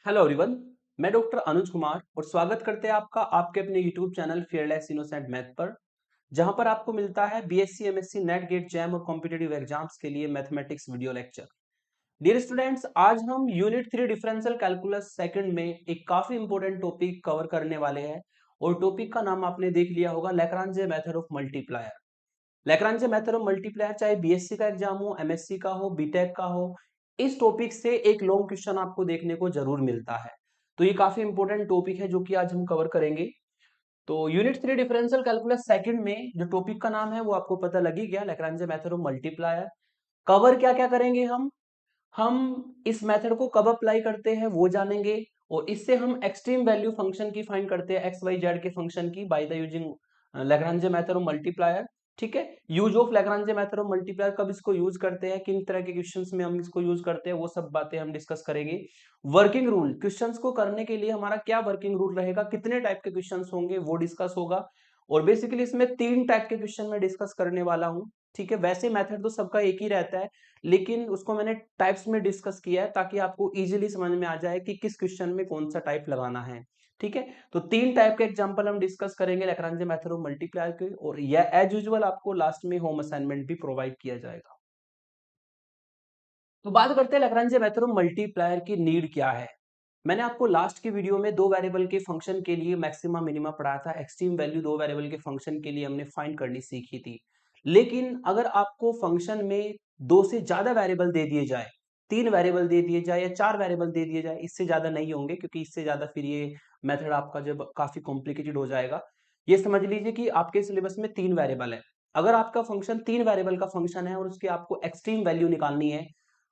Hello everyone. मैं doctor Anuj Kumar और स्वागत करते हैं आपका आपके अपने YouTube channel Fearless Innocent Math पर, जहां पर आपको मिलता है BSc MSc NET GATE JAM और कॉम्पिटिटिव एग्जाम्स के लिए mathematics video lecture. Dear students, आज हम यूनिट 3 डिफरेंशियल कैलकुलस सेकंड में एक काफी इंपॉर्टेंट टॉपिक कवर करने वाले हैं और टॉपिक का नाम आपने देख लिया होगा, Lagrange method of multiplier. Lagrange method of multiplier चाहे बीएससी का एग्जाम हो, एमएससी का हो, बीटेक का हो, इस टॉपिक से एक लॉन्ग क्वेश्चन आपको देखने को जरूर मिलता है। तो ये काफी इंपॉर्टेंट टॉपिक है जो कि आज हम कवर करेंगे। तो यूनिट 3 डिफरेंशियल कैलकुलस सेकंड में जो टॉपिक का नाम है वो आपको पता लग ही गया, Lagrange method of multiplier. Cover क्या क्या करेंगे हम इस मेथड को कब अप्लाई करते हैं वो जानेंगे, और इससे हम एक्सट्रीम वैल्यू फंक्शन की फाइंड करते हैं, एक्स वाई जेड के फंक्शन की, by the using Lagrange method of multiplier. ठीक है, use of Lagrange method of multiplier, कब इसको यूज करते हैं, किन तरह के क्वेश्चंस में हम इसको यूज करते हैं, वो सब बातें हम डिस्कस करेंगे। वर्किंग रूल, क्वेश्चंस को करने के लिए हमारा क्या वर्किंग रूल रहेगा, कितने टाइप के क्वेश्चंस होंगे वो डिस्कस होगा। और बेसिकली इसमें 3 टाइप के क्वेश्चन में डिस्कस करने वाला हूं। ठीक है, वैसे मेथड तो सबका एक ही रहता है, लेकिन उसको मैंने टाइप्स में डिस्कस किया है ताकि आपको इजीली समझ में आ जाए कि किस क्वेश्चन में कौन सा टाइप लगाना है। ठीक है, तो 3 टाइप के एग्जांपल हम डिस्कस करेंगे लैग्रांज मेथड ऑफ मल्टीप्लायर के, और यह एज यूजुअल आपको लास्ट में होम असाइनमेंट भी प्रोवाइड किया जाएगा। तो बात करते हैं लैग्रांज मेथड ऑफ मल्टीप्लायर की नीड क्या है। मैंने आपको लास्ट की वीडियो में दो वेरिएबल के फंक्शन के लिए मैक्सिमा मिनिमा पढ़ाया था, एक्सट्रीम वैल्यू दो वेरिएबल के फंक्शन के लिए हमने फाइंड करनी सीखी थी। लेकिन अगर आपको फंक्शन में दो से ज्यादा वेरिएबल दे दिए जाए, 3 वेरिएबल दे दिए जाए या 4 वेरिएबल दे दिए जाए, इससे ज्यादा नहीं होंगे क्योंकि इससे ज्यादा फिर ये मेथड आपका जब काफी कॉम्प्लिकेटेड हो जाएगा। ये समझ लीजिए कि आपके सिलेबस में 3 वेरिएबल है। अगर आपका फंक्शन 3 वेरिएबल का फंक्शन है और उसकी आपको एक्सट्रीम वैल्यू निकालनी है,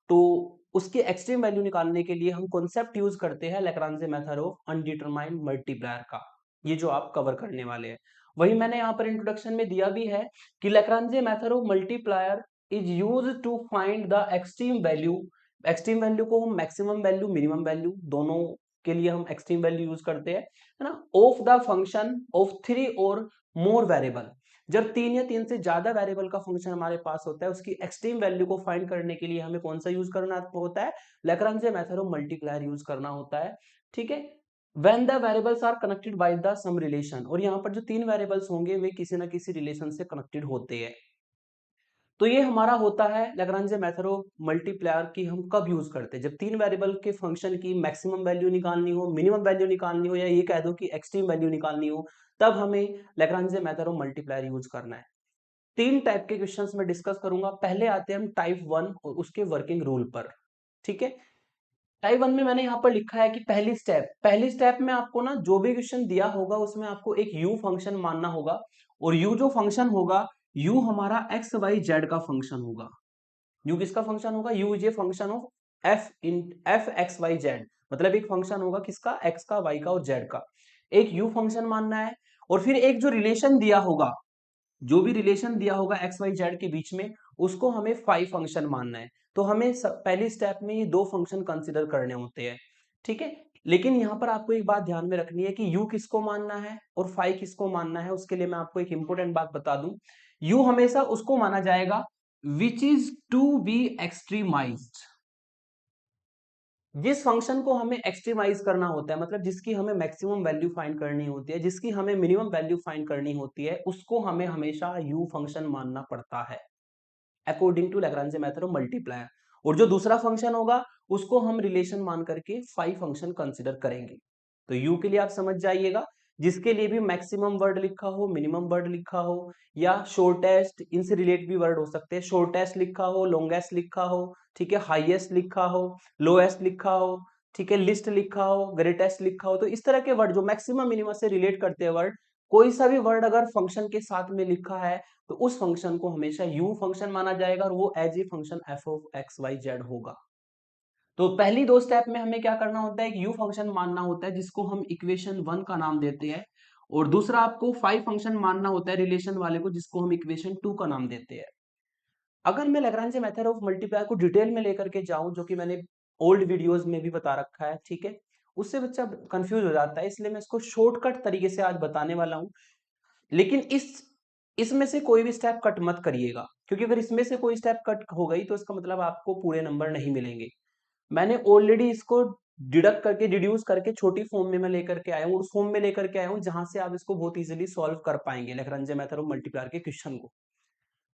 तो उसकी एक्सट्रीम वैल्यू निकालने के लिए हम कॉन्सेप्ट यूज करते हैं Lagrange method of undetermined multiplier का, ये जो आप कवर करने वाले हैं। वही मैंने यहाँ पर इंट्रोडक्शन में दिया भी है कि Lagrange method of multiplier is use to find the extreme value. Extreme value को हम मैक्सिमम वैल्यू मिनिमम वैल्यू दोनों के लिए हम एक्सट्रीम वैल्यू यूज करते हैं, है ना, ऑफ द फंक्शन ऑफ 3 और मोर वेरिएबल। जब 3 या 3 से ज्यादा वेरिएबल का फंक्शन हमारे पास होता है, उसकी एक्सट्रीम वैल्यू को फाइंड करने के लिए हमें कौन सा यूज करना होता है, Lagrange method of multiplier use करना होता है। ठीक है, when the variables are connected by the some relation, और यहाँ पर जो 3 वेरिएबल्स होंगे वे किसी ना किसी रिलेशन से कनेक्टेड होते हैं। तो ये हमारा होता है लैग्रांज मेथड ऑफ मल्टीप्लायर की हम कब यूज करते हैं, जब 3 वेरिएबल के फंक्शन की मैक्सिमम वैल्यू निकालनी हो, मिनिमम वैल्यू निकालनी हो, या ये कह दो कि एक्सट्रीम वैल्यू निकालनी हो, तब हमें Lagrange method of multiplier use करना है। 3 टाइप के क्वेश्चंस में डिस्कस करूंगा। पहले आते हैं हम टाइप 1 और उसके वर्किंग रूल पर। ठीक है, टाइप 1 में मैंने यहाँ पर लिखा है कि पहली स्टेप में आपको ना जो भी क्वेश्चन दिया होगा उसमें आपको एक यू फंक्शन मानना होगा, और यू जो फंक्शन होगा, यू हमारा एक्स वाई जेड का फंक्शन होगा। यू किसका फंक्शन होगा, u is a function of f x Y z, मतलब एक फंक्शन होगा किसका, एक्स का, वाई का और जेड का। एक यू फंक्शन मानना है, और फिर एक जो रिलेशन दिया होगा, जो भी रिलेशन दिया होगा एक्स वाई जेड के बीच में, उसको हमें फाइव फंक्शन मानना है। तो हमें पहली स्टेप में ये दो फंक्शन कंसिडर करने होते हैं। ठीक है, लेकिन यहाँ पर आपको एक बात ध्यान में रखनी है कि यू किसको मानना है और फाइव किसको मानना है। उसके लिए मैं आपको एक इंपॉर्टेंट बात बता दूं, यू हमेशा उसको माना जाएगा विच इज टू बी एक्सट्रीमाइज्ड। जिस फंक्शन को हमें एक्सट्रीमाइज करना होता है, मतलब जिसकी हमें मैक्सिमम वैल्यू फाइंड करनी होती है, जिसकी हमें मिनिमम वैल्यू फाइंड करनी होती है, उसको हमें हमेशा यू फंक्शन मानना पड़ता है according to Lagrange method of multiplier. और जो दूसरा फंक्शन होगा उसको हम रिलेशन मान करके फाइव फंक्शन कंसिडर करेंगे। तो यू के लिए आप समझ जाइएगा, जिसके लिए भी मैक्सिमम वर्ड लिखा हो, मिनिमम वर्ड लिखा हो, या शॉर्टेस्ट, इनसे रिलेट भी वर्ड हो सकते हैं, शॉर्टेस्ट लिखा हो, लॉन्गेस्ट लिखा हो, ठीक है, हाईएस्ट लिखा हो, लोएस्ट लिखा हो, ठीक है, लिस्ट लिखा हो, ग्रेटेस्ट लिखा हो, तो इस तरह के वर्ड जो मैक्सिमम मिनिमम से रिलेट करते हैं वर्ड, कोई सा भी वर्ड अगर फंक्शन के साथ में लिखा है तो उस फंक्शन को हमेशा यू फंक्शन माना जाएगा, और वो as a function f of x Y z होगा। तो पहली दो स्टेप में हमें क्या करना होता है, एक यू फंक्शन मानना होता है जिसको हम इक्वेशन 1 का नाम देते हैं, और दूसरा आपको फाइव फंक्शन मानना होता है रिलेशन वाले को, जिसको हम इक्वेशन 2 का नाम देते हैं। अगर मैं लैग्रांज मेथड ऑफ मल्टीप्लाई को डिटेल में लेकर के जाऊं, जो कि मैंने ओल्ड वीडियोस में भी बता रखा है, ठीक है, उससे बच्चा कंफ्यूज हो जाता है, इसलिए मैं इसको शॉर्टकट तरीके से आज बताने वाला हूं। लेकिन इसमें से कोई भी स्टेप कट मत करिएगा, क्योंकि अगर इसमें से कोई स्टेप कट हो गई तो इसका मतलब आपको पूरे नंबर नहीं मिलेंगे। मैंने ऑलरेडी इसको डिडक्ट करके डिड्यूस करके छोटी फॉर्म में मैं लेकर के आया हूँ, उस फॉर्म में लेकर के आया हूँ जहां से आप इसको बहुत इजीली सॉल्व कर पाएंगे लैग्रेंज मेथड ऑफ मल्टीप्लायर के क्वेश्चन को।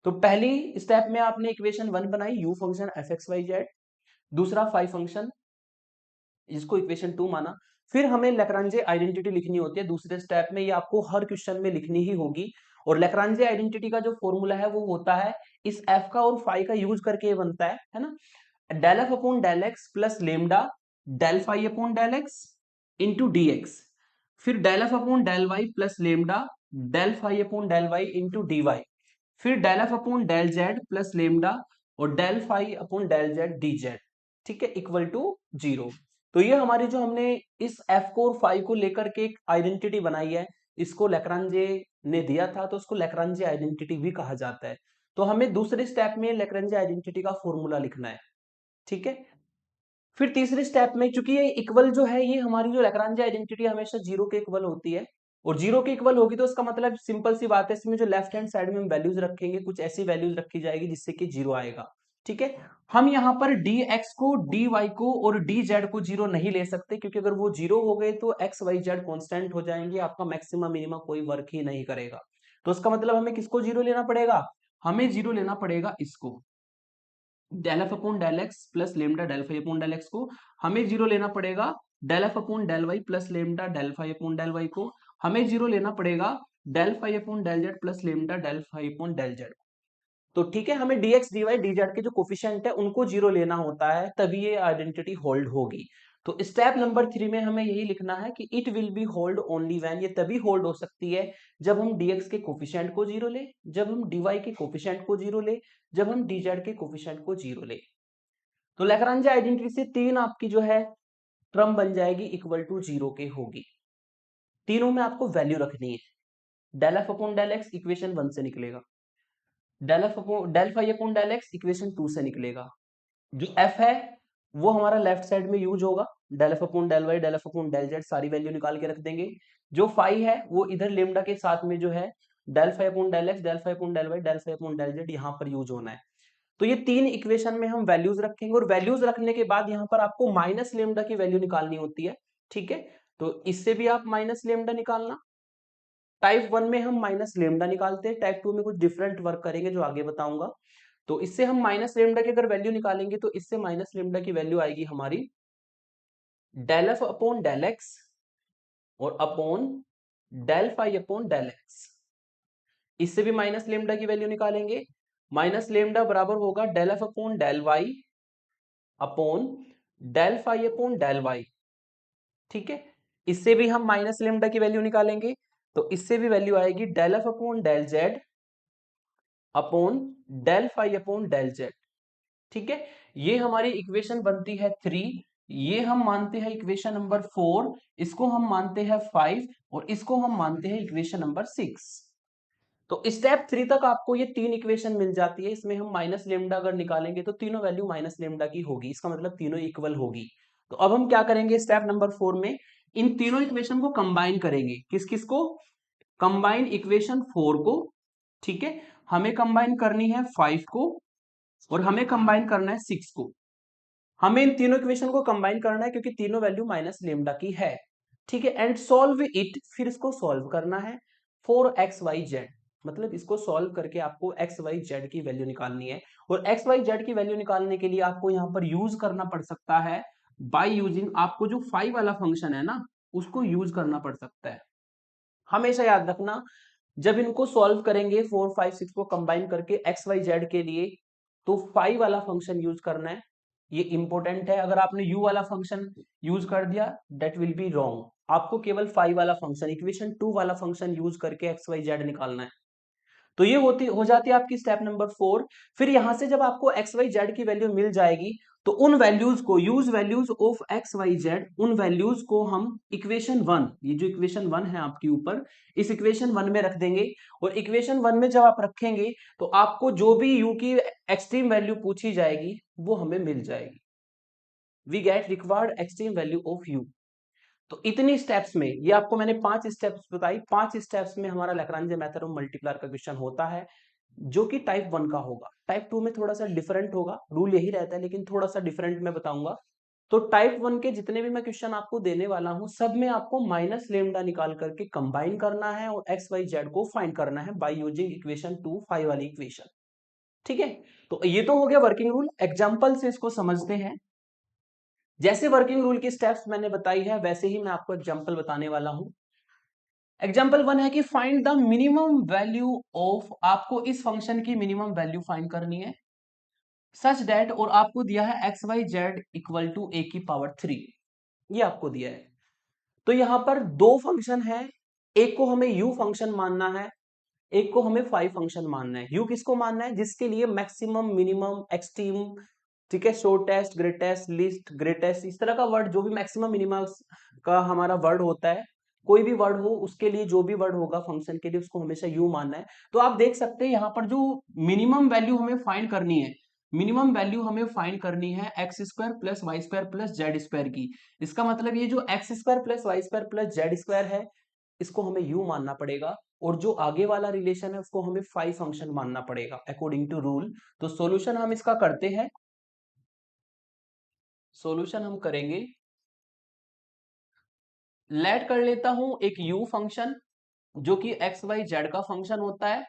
तो पहली स्टेप में आपने इक्वेशन 1 बनाई, u function f x Y z. दूसरा फाई फंक्शन, इसको इक्वेशन 2 माना। फिर हमें लैग्रेंज आइडेंटिटी लिखनी होती है दूसरे स्टेप में, ये आपको हर क्वेश्चन में लिखनी ही होगी। और लैग्रेंज आइडेंटिटी का जो फॉर्मूला है वो होता है इस एफ का और फाई का यूज करके ये बनता है ना, del F upon del x plus lambda del phi upon del x into D X. फिर del F upon del Y plus lambda del phi upon del Y into D Y. फिर del F upon del Z plus lambda और del phi upon del Z D Z, ठीक है, equal to 0। तो ये हमारी जो हमने इस एफ को और फाई को लेकर के एक आइडेंटिटी बनाई है, इसको लैग्रांजे ने दिया था तो उसको लैग्रांजे आइडेंटिटी भी कहा जाता है। तो हमें दूसरे स्टेप में लैग्रांजे आइडेंटिटी का फॉर्मूला लिखना है, ठीक है। फिर तीसरे स्टेप में, चूंकि ये इक्वल जो है, ये हमारी जो लैग्रांज आइडेंटिटी हमेशा जीरो के इक्वल होती है, और जीरो के इक्वल होगी तो इसका मतलब सिंपल सी बात है, इसमें जो लेफ्ट हैंड साइड में हम वैल्यूज रखेंगे कुछ ऐसी वैल्यूज रखी जाएगी जिससे कि जीरो आएगा, ठीक है। हम यहाँ पर डी एक्स को, डी वाई को और डी जेड को जीरो नहीं ले सकते, क्योंकि अगर वो जीरो हो गए तो एक्स वाई जेड कॉन्स्टेंट हो जाएंगे, आपका मैक्सिमम मिनिमम कोई वर्क ही नहीं करेगा। तो इसका मतलब हमें किसको जीरो लेना पड़ेगा, हमें जीरो लेना पड़ेगा इसको, del F upon del x plus lambda del phi upon del x को। हमें जीरो लेना पड़ेगा del F upon del Y plus lambda del phi upon del y को। हमें जीरो लेना पड़ेगा del phi upon del Z plus lambda del phi upon del z. तो ठीक है, हमें dx dy dz के जो कोफिशिएंट है उनको जीरो लेना होता है, तभी ये आइडेंटिटी होल्ड होगी। तो स्टेप नंबर 3 में हमें यही लिखना है कि it will be hold only when, ये तभी होल्ड हो सकती है जब हम dx के कोफिशिएंट को जीरो ले, जब हम dy के कोफिशिएंट को जीरो ले, जब हम dz के कोफिशिएंट को जीरो ले। तो लैग्रांज आइडेंटिटी से तीन आपकी जो है टर्म बन जाएगी इक्वल टू जीरो के होगी। तीनों में आपको वैल्यू रखनी है। Del F upon del x equation 1 से निकलेगा, del F upon del phi upon del x equation 2 से निकलेगा। जो एफ है वो हमारा लेफ्ट साइड में यूज होगा, del F upon del Y del F upon del z सारी वैल्यू निकाल के रख देंगे। जो फाई है वो इधर लेमडा के साथ में जो है del phi upon del x del phi upon del Y del phi upon del z यहाँ पर यूज होना है। तो ये तीन इक्वेशन में हम वैल्यूज रखेंगे, और वैल्यूज रखने के बाद यहाँ पर आपको माइनस लेमडा की वैल्यू निकालनी होती है, ठीक है। तो इससे भी आप माइनस लेमडा निकालना। टाइप 1 में हम माइनस लेमडा निकालते हैं, टाइप 2 में कुछ डिफरेंट वर्क करेंगे जो आगे बताऊंगा। तो इससे हम माइनस लेमडा की अगर वैल्यू निकालेंगे तो इससे माइनस लेमडा की वैल्यू आएगी हमारी del F upon del X और upon del phi upon del X. इससे भी माइनस लेमडा की वैल्यू निकालेंगे, माइनस लेमडा बराबर होगा del F upon del Y upon del phi upon del Y, ठीक है। इससे भी हम माइनस लेमडा की वैल्यू निकालेंगे, तो इससे भी वैल्यू आएगी del F upon del z upon del phi upon del z, ठीक है। ये हमारी इक्वेशन बनती है 3, ये हम मानते हैं इक्वेशन नंबर 4, इसको हम मानते हैं 5 और इसको हम मानते हैं इक्वेशन नंबर 6। तो स्टेप 3 तक आपको ये तीन इक्वेशन मिल जाती है, इसमें हम माइनस लेमडा अगर निकालेंगे तो तीनों वैल्यू माइनस लेमडा की होगी, इसका मतलब तीनों इक्वल होगी। तो अब हम क्या करेंगे स्टेप नंबर 4 में, इन तीनों इक्वेशन को कंबाइन करेंगे, किस किस को, कंबाइन इक्वेशन 4 को, ठीक है। हमें कंबाइन करनी है 5 को और हमें कंबाइन करना है 6 को। हमें इन तीनों इक्वेशन को कंबाइन करना है क्योंकि तीनों वैल्यू माइनस लेमडा की है, ठीक है। एंड सॉल्व इट, फिर इसको सॉल्व करना है फॉर एक्स वाई जेड, मतलब इसको सॉल्व करके आपको एक्स वाई जेड की वैल्यू निकालनी है। और एक्स वाई जेड की वैल्यू निकालने के लिए आपको यहाँ पर यूज करना पड़ सकता है बाय यूजिंग, आपको जो फाई वाला फंक्शन है ना उसको यूज करना पड़ सकता है। हमेशा याद रखना, जब इनको सॉल्व करेंगे 4 5 6 को कंबाइन करके एक्स वाई जेड के लिए, तो फाई वाला फंक्शन यूज करना है, ये इंपॉर्टेंट है। अगर आपने यू वाला फंक्शन यूज कर दिया दैट विल बी रॉन्ग, आपको केवल फाई वाला फंक्शन इक्वेशन 2 वाला फंक्शन यूज करके एक्स वाई जेड निकालना है। तो ये होती हो जाती है आपकी स्टेप नंबर 4। फिर यहां से जब आपको एक्स वाई जेड की वैल्यू मिल जाएगी तो उन वैल्यूज को, use values of x Y z, उन वैल्यूज को हम इक्वेशन 1, ये जो इक्वेशन 1 है आपके ऊपर, इस इक्वेशन 1 में रख देंगे। और इक्वेशन 1 में जब आप रखेंगे तो आपको जो भी यू की एक्सट्रीम वैल्यू पूछी जाएगी वो हमें मिल जाएगी। We get required extreme value of u. तो इतनी स्टेप्स में, ये आपको मैंने 5 स्टेप्स बताई, 5 स्टेप्स में हमारा लैग्रांज मेथड ऑफ मल्टीप्लायर का क्वेश्चन होता है, जो कि टाइप 1 का होगा। टाइप 2 में थोड़ा सा डिफरेंट होगा, रूल यही रहता है लेकिन थोड़ा सा डिफरेंट मैं बताऊंगा। तो टाइप 1 के जितने भी मैं क्वेश्चन आपको देने वाला हूं सब में आपको माइनस लेमडा निकाल करके कंबाइन करना है और एक्स वाई जेड को फाइंड करना है बाय यूजिंग इक्वेशन 2 5 वाली इक्वेशन। ठीक है, तो ये तो हो गया वर्किंग रूल। एग्जांपल से इसको समझते हैं। जैसे वर्किंग रूल की स्टेप्स मैंने बताई है वैसे ही मैं आपको एग्जांपल बताने वाला हूं। एग्जांपल 1 है कि find the minimum value of, आपको इस फंक्शन की मिनिमम वैल्यू फाइंड करनी है सच दैट, और आपको दिया है x Y Z equal to A की पावर 3, ये आपको दिया है। तो यहां पर दो फंक्शन है, एक को हमें यू फंक्शन मानना है, एक को हमें फाइव फंक्शन मानना है। यू किसको मानना है? जिसके लिए मैक्सिमम मिनिमम एक्सट्रीम, ठीक है, शॉर्टेस्ट ग्रेटेस्ट लिस्ट ग्रेटेस्ट, इस तरह का वर्ड जो भी मैक्सिमम मिनिमम का हमारा वर्ड होता है, कोई भी वर्ड हो उसके लिए जो भी वर्ड होगा फंक्शन के लिए उसको हमेशा यू मानना है। तो आप देख सकते हैं यहां पर जो मिनिमम वैल्यू हमें फाइंड करनी है, मिनिमम वैल्यू हमें फाइंड करनी है x square plus y square plus z square की। इसका मतलब ये जो x square plus y square plus z square है इसको हमें यू मानना पड़ेगा, और जो आगे वाला रिलेशन है उसको हमें फाइव फंक्शन मानना पड़ेगा अकॉर्डिंग टू रूल। तो सॉल्यूशन हम इसका करते हैं, सॉल्यूशन हम करेंगे, लेट कर लेता हूं एक u फंक्शन जो कि एक्स वाई जेड का फंक्शन होता है,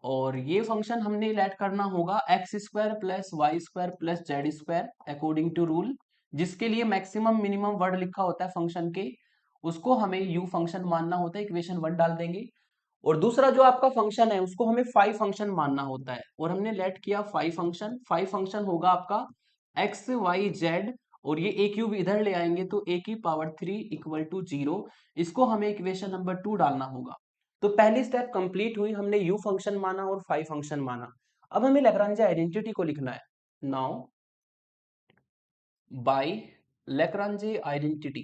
और ये फंक्शन हमने लेट करना होगा x square plus y square plus z square according to rule, जिसके लिए मैक्सिमम मिनिमम वर्ड लिखा होता है फंक्शन के, उसको हमें u फंक्शन मानना होता है, इक्वेशन 1 डाल देंगे। और दूसरा जो आपका फंक्शन है उसको हमें फाइव फंक्शन मानना होता है, और हमने लेट किया फाइव फंक्शन। फाइव फंक्शन होगा आपका एक्स वाई जेड, और ये ए क्यूब इधर ले आएंगे तो ए की पावर 3 इक्वल टू 0, इसको हमें इक्वेशन नंबर 2 डालना होगा। तो पहली स्टेप कंप्लीट हुई, हमने यू फंक्शन माना और फाइव फंक्शन माना। अब हमें लैग्रांज आइडेंटिटी को लिखना है। नाउ बाय लैग्रांज आइडेंटिटी,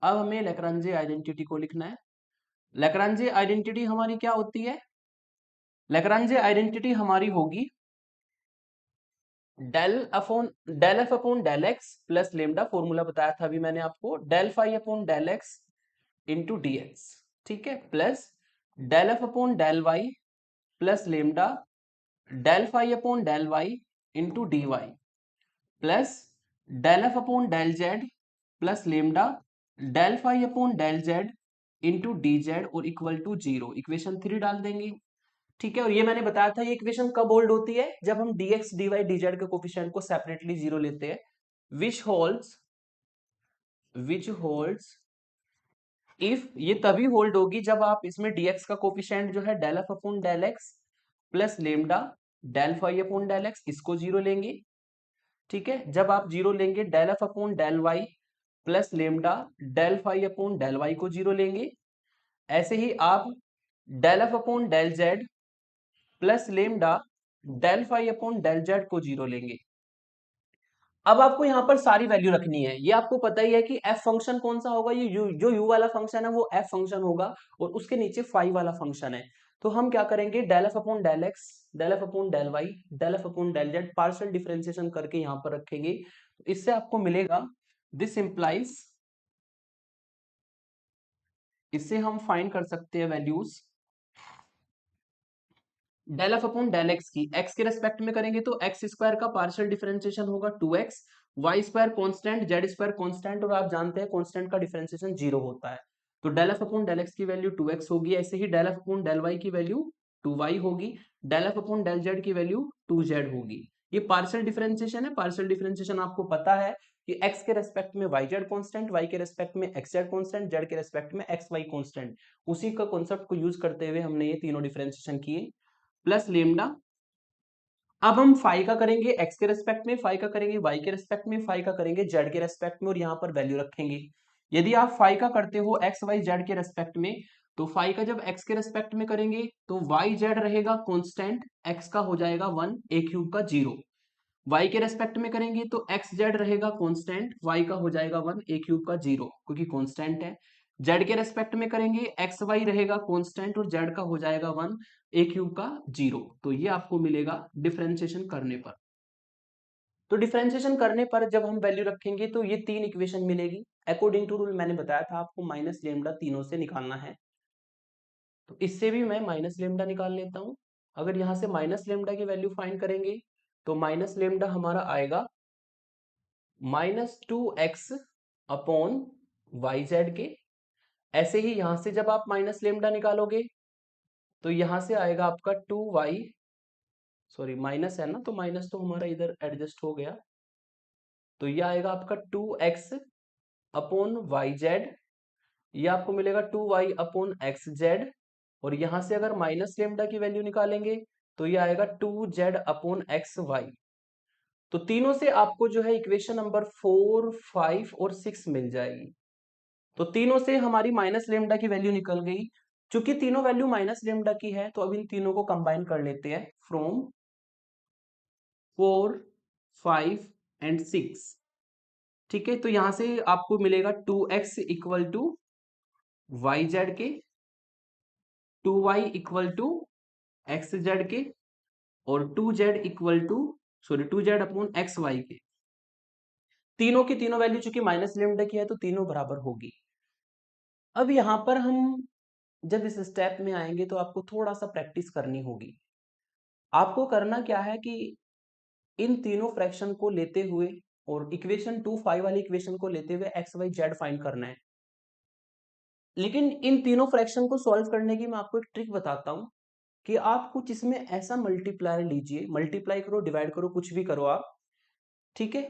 अब हमें लैग्रांज आइडेंटिटी को लिखना है। लैग्रांज आइडेंटिटी हमारी क्या होती है? लैग्रांज आइडेंटिटी हमारी होगी del F upon del x plus lambda, formula बताया था अभी मैंने आपको, del phi upon del x into D x, ठीक है, plus del F upon del Y plus lambda del phi upon del Y into D y, plus del F upon del Z plus lambda del phi upon del z into d z और equal to 0, equation 3 डाल देंगे। ठीक है, और ये मैंने बताया था ये इक्वेशन कब होल्ड होती है? जब हम dx dy dz के कोफिशिएंट को सेपरेटली 0 लेते हैं, विच होल्ड्स इफ, ये तभी होल्ड होगी जब आप इसमें dx का कोफिशिएंट जो है del F upon del x plus lambda del phi upon del x इसको 0 लेंगे। ठीक है, जब आप 0 लेंगे del F upon del Y plus lambda del phi upon del y को 0 लेंगे। ऐसे ही आप del F upon del Z plus lambda del phi upon del z को 0 लेंगे। अब आपको यहां पर सारी वैल्यू रखनी है। ये आपको पता ही है कि एफ फंक्शन कौन सा होगा, ये जो यू वाला फंक्शन है वो एफ फंक्शन होगा, और उसके नीचे फाई वाला फंक्शन है। तो हम क्या करेंगे, del F upon del x, del F upon del Y, del F upon del z partial differentiation करके यहां पर रखेंगे। तो इससे आपको मिलेगा, दिस इंप्लाइज, इससे हम फाइंड कर सकते हैं values del F upon del x की, एक्स के रेस्पेक्ट में करेंगे तो एक्स स्क्वायर का पार्शियल डिफरेंशिएशन होगा 2x, y square constant, z square constant, और आप जानते हैं कॉन्स्टेंट का डिफरेंशिएशन 0 होता है। तो del F upon del x की वैल्यू 2x होगी, ऐसे ही del F upon del Y की वैल्यू 2y होगी, del F upon del Z की वैल्यू 2z होगी। ये पार्शियल डिफरेंशिएशन है। पार्शियल डिफरेंशिएशन आपको पता है कि x के रेस्पेक्ट में वाई जेड कॉन्स्टेंट, वाई के रेस्पेक्ट में एक्स जेड कॉन्स्टेंट, जेड के रेस्पेक्ट में एक्स वाई कॉन्स्टेंट, उसी का कॉन्सेप्ट को यूज करते हुए हमने ये तीनों डिफरेंशिएशन किए, प्लस लेमडा। अब हम फाई का करेंगे एक्स के रेस्पेक्ट में, फाई का करेंगे वाई के रेस्पेक्ट में, फाई का करेंगे जेड के रेस्पेक्ट में, और यहां पर वैल्यू रखेंगे। यदि आप फाई का करते हो एक्स वाई जेड के रेस्पेक्ट में, तो फाई का जब एक्स के रेस्पेक्ट में करेंगे तो वाई जेड रहेगा कांस्टेंट, एक्स का हो जाएगा 1, ए क्यूब का 0। वाई के रेस्पेक्ट में करेंगे तो एक्स जेड रहेगा कांस्टेंट, वाई का हो जाएगा 1, ए क्यूब का 0 क्योंकि कांस्टेंट है। जेड के रेस्पेक्ट में करेंगे एक्स वाई रहेगा कांस्टेंट और जेड का हो जाएगा 1, ए क्यूब का 0। तो ये आपको मिलेगा डिफरेंशिएशन करने पर। तो डिफरेंशिएशन करने पर जब हम वैल्यू रखेंगे तो ये तीन इक्वेशन मिलेगी अकॉर्डिंग टू रूल। मैंने बताया था आपको माइनस लेमडा तीनों से निकालना है, तो इससे भी मैं माइनस लेमडा निकाल लेता हूं। अगर यहां से माइनस लेमडा की वैल्यू फाइंड करेंगे तो माइनस लेमडा हमारा आएगा -2x अपॉन वाई जेड के। ऐसे ही यहां से जब आप माइनस लेमडा निकालोगे तो यहां से आएगा आपका 2y, सॉरी माइनस है ना, तो माइनस तो हमारा इधर एडजस्ट हो गया, तो ये आएगा आपका 2x अपॉन वाई जेड, ये आपको मिलेगा 2y अपॉन एक्स जेड। और यहां से अगर माइनस लेमडा की वैल्यू निकालेंगे तो ये आएगा 2z अपॉन एक्स वाई। तो तीनों से आपको जो है इक्वेशन नंबर 4, 5 और 6 मिल जाएगी। तो तीनों से हमारी माइनस लेमडा की वैल्यू निकल गई। चूंकि तीनों वैल्यू माइनस लेमडा की है तो अब इन तीनों को कंबाइन कर लेते हैं, फ्रॉम 4, 5 एंड 6। ठीक है, तो यहां से आपको मिलेगा 2x equal to Y Z के, 2y equal to x Z के, और 2z equal to, sorry 2z upon x y के। तीनों की तीनों वैल्यू चूंकि माइनस लेमडा की है तो तीनों बराबर होगी। अब यहां पर हम जब इस स्टेप में आएंगे तो आपको थोड़ा सा प्रैक्टिस करनी होगी। आपको करना क्या है कि इन तीनों फ्रैक्शन को लेते हुए और इक्वेशन 2, 5 वाली इक्वेशन को लेते हुए एक्स वाई जेड फाइंड करना है। लेकिन इन तीनों फ्रैक्शन को सॉल्व करने की मैं आपको एक ट्रिक बताता हूं कि आप कुछ इसमें ऐसा मल्टीप्लायर लीजिए, मल्टीप्लाई करो, डिवाइड करो, कुछ भी करो आप, ठीक है।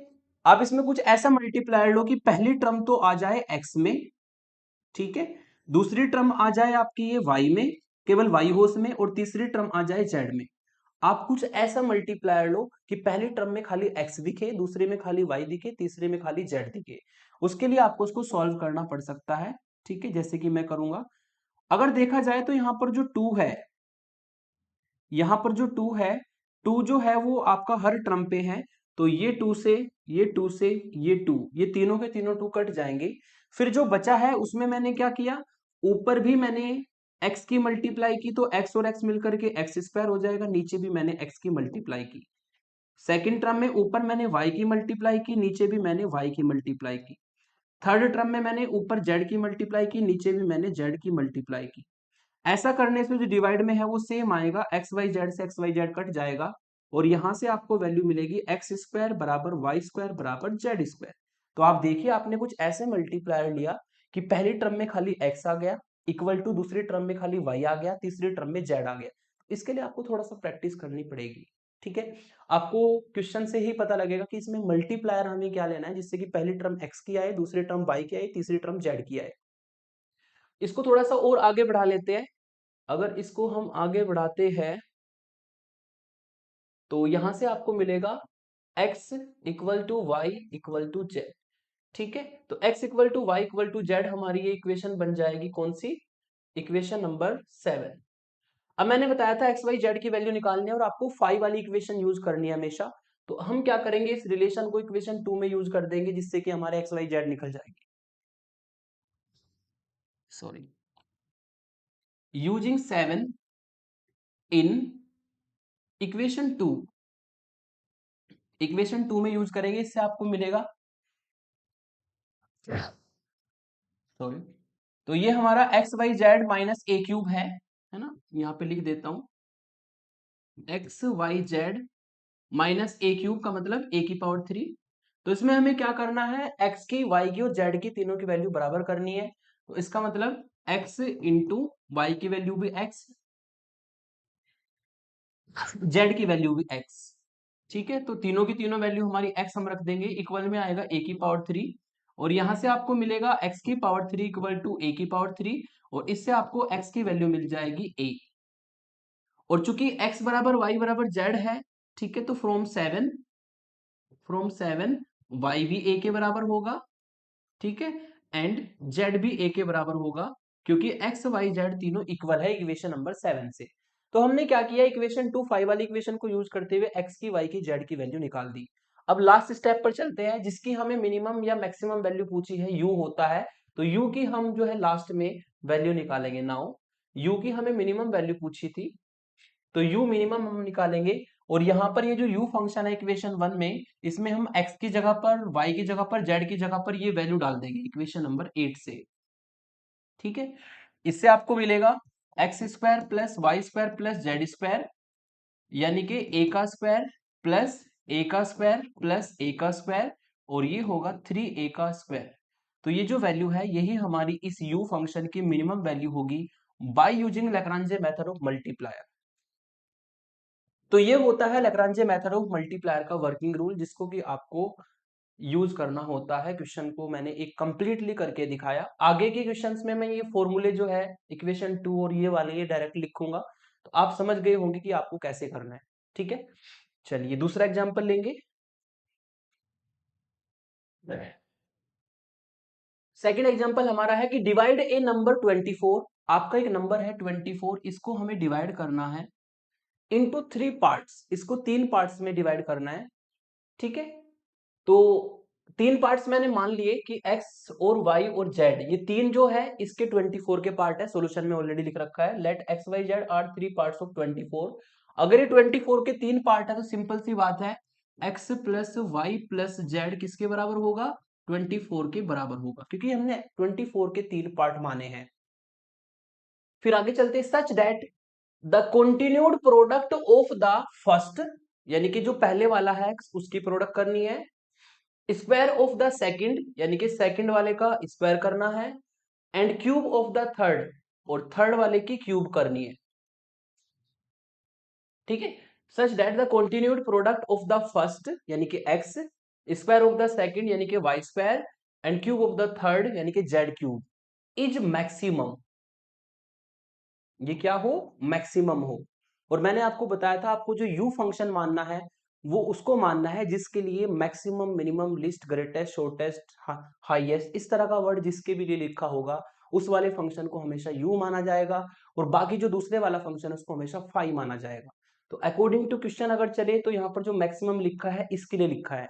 आप इसमें कुछ ऐसा मल्टीप्लायर लो कि पहली टर्म तो आ जाए x में, ठीक है, दूसरी टर्म आ जाए आपकी ये y में, केवल y होश में, और तीसरी टर्म आ जाए z में। आप कुछ ऐसा मल्टीप्लायर लो कि पहली टर्म में खाली x दिखे, दूसरे में खाली y दिखे, तीसरे में खाली z दिखे। उसके लिए आपको उसको सॉल्व करना पड़ सकता है, ठीक है, जैसे कि मैं करूंगा। अगर देखा जाए तो यहां पर जो 2 है, यहां पर जो 2 है, 2 जो है वो आपका हर टर्म पे है, तो ये 2 से, ये 2 से, ये 2, ये तीनों के तीनों 2 कट जाएंगे। फिर जो बचा है उसमें मैंने क्या किया, ऊपर भी मैंने x की मल्टीप्लाई की तो x और x मिलकर के एक्स स्क्वायर हो जाएगा, नीचे भी मैंने x की मल्टीप्लाई की। सेकंड टर्म में ऊपर मैंने y की मल्टीप्लाई की, नीचे भी मैंने y की मल्टीप्लाई की। थर्ड टर्म में मैंने ऊपर z की मल्टीप्लाई की, नीचे भी मैंने z की मल्टीप्लाई की। ऐसा करने से जो डिवाइड में है वो सेम आएगा, एक्स वाई जेड से एक्स वाई जेड कट जाएगा, और यहां से आपको वैल्यू मिलेगी एक्स स्क्वायर बराबर वाई स्क्वायर बराबर जेड स्क्वायर। तो आप देखिए आपने कुछ ऐसे मल्टीप्लायर लिया कि पहली टर्म में खाली एक्स आ गया, इक्वल टू दूसरी टर्म में खाली वाई आ गया, तीसरी टर्म में जेड आ गया। इसके लिए आपको थोड़ा सा प्रैक्टिस करनी पड़ेगी, ठीक है। आपको क्वेश्चन से ही पता लगेगा कि इसमें मल्टीप्लायर हमें क्या लेना है, जिससे कि पहली टर्म एक्स की आए, दूसरी टर्म वाई की आए, तीसरी टर्म जेड की आए। इसको थोड़ा सा और आगे बढ़ा लेते हैं। अगर इसको हम आगे बढ़ाते हैं तो यहां से आपको मिलेगा x equal to y equal to z, ठीक है। तो x equal to y equal to z हमारी ये इक्वेशन बन जाएगी, कौन सी, इक्वेशन नंबर 7। अब मैंने बताया था एक्स वाई जेड की वैल्यू निकालनी है और आपको 5 वाली इक्वेशन यूज करनी है हमेशा। तो हम क्या करेंगे, इस रिलेशन को इक्वेशन 2 में यूज कर देंगे, जिससे कि हमारे एक्स वाई जेड निकल जाएंगे। Sorry, using 7 in equation 2, equation 2 में यूज करेंगे, इससे आपको मिलेगा, सॉरी, तो ये हमारा एक्स वाई जेड माइनस ए क्यूब है ना, यहाँ पे लिख देता हूं, एक्स वाई जेड माइनस ए क्यूब का मतलब ए की पावर 3। तो इसमें हमें क्या करना है, एक्स की, वाई की और जेड की तीनों की वैल्यू बराबर करनी है। तो इसका मतलब एक्स इंटू वाई की वैल्यू भी एक्स, जेड की वैल्यू भी एक्स, ठीक है। तो तीनों की तीनों वैल्यू हमारी एक्स हम रख देंगे, इक्वल में आएगा ए की पावर 3, और यहां से आपको मिलेगा एक्स की पावर 3 इक्वल टू ए की पावर 3, और इससे आपको एक्स की वैल्यू मिल जाएगी ए। और चूंकि एक्स बराबर वाई बराबर जेड है, ठीक है, तो फ्रॉम 7 वाई भी ए के बराबर होगा, ठीक है, एंड जेड भी ए के बराबर होगा, क्योंकि एक्स वाई जेड तीनों इक्वल है इक्वेशन नंबर 7 से। तो हमने क्या किया, इक्वेशन 2, 5 वाली इक्वेशन को यूज करते हुए एक्स की, वाई की, जेड की वैल्यू निकाल दी। अब लास्ट स्टेप पर चलते हैं, जिसकी हमें मिनिमम या मैक्सिमम वैल्यू पूछी है, यू होता है, तो यू की हम जो है लास्ट में वैल्यू निकालेंगे। नाउ यू की हमें मिनिमम वैल्यू पूछी थी, तो u मिनिमम हम निकालेंगे। और यहां पर ये जो u फंक्शन है इक्वेशन 1 में, इसमें हम x की जगह पर, y की जगह पर, z की जगह पर ये वैल्यू डाल देंगे इक्वेशन नंबर 8 से, ठीक है। इससे आपको मिलेगा x square plus y square plus z square, यानी कि a का स्क्वायर प्लस ए का स्क्वायर प्लस ए का स्क्वायर, और ये होगा 3a का स्क्वायर। तो ये जो वैल्यू है यही हमारी इस u फंक्शन की मिनिमम वैल्यू होगी by using Lagrange method of multiplier. तो ये होता है लैग्रांजे मेथड ऑफ मल्टीप्लायर का वर्किंग रूल, जिसको कि आपको यूज करना होता है। क्वेश्चन को मैंने एक कंप्लीटली करके दिखाया। आगे के क्वेश्चंस में मैं ये फॉर्मूले जो है इक्वेशन 2 और ये वाले ये डायरेक्ट लिखूंगा, तो आप समझ गए होंगे कि आपको कैसे करना है। ठीक है, चलिए दूसरा एग्जांपल लेंगे। सेकंड एग्जांपल हमारा है कि डिवाइड ए नंबर 24। आपका एक नंबर है 24, इसको हमें डिवाइड करना है इनटू 3 पार्ट्स, इसको 3 पार्ट्स में डिवाइड करना है। ठीक है, तो 3 पार्ट्स मैंने मान लिए कि x और y और z, ये तीन जो है इसके 24 के पार्ट है। सॉल्यूशन में ऑलरेडी लिख रखा है let x y z are 3 parts of 24। अगर ये 24 के 3 पार्ट है तो सिंपल सी बात है x plus y plus z किसके बराबर होगा, 24 के बराबर होगा, क्योंकि हमने 24 के 3 पार्ट माने हैं। फिर आगे चलते, such that the continued product of the first, यानी कि जो पहले वाला है उसकी प्रोडक्ट करनी है, स्क्वायर ऑफ द सेकंड यानी कि सेकंड वाले का स्क्वायर करना है, and cube of the third, और थर्ड वाले की क्यूब करनी है। ठीक है, such that the continued product of the first यानी कि x, square of the second यानी कि y square, and cube of the third यानी कि z क्यूब इज मैक्सिमम, ये क्या हो, मैक्सिमम हो। और मैंने आपको बताया था आपको जो u फंक्शन मानना है वो उसको मानना है जिसके लिए maximum minimum list greatest shortest highest इस तरह का वर्ड जिसके भी लिए लिखा होगा उस वाले फंक्शन को हमेशा u माना जाएगा, और बाकी जो दूसरे वाला फंक्शन है उसको हमेशा फाई माना जाएगा। तो अकॉर्डिंग टू क्वेश्चन अगर चले तो यहाँ पर जो मैक्सिमम लिखा है इसके लिए लिखा है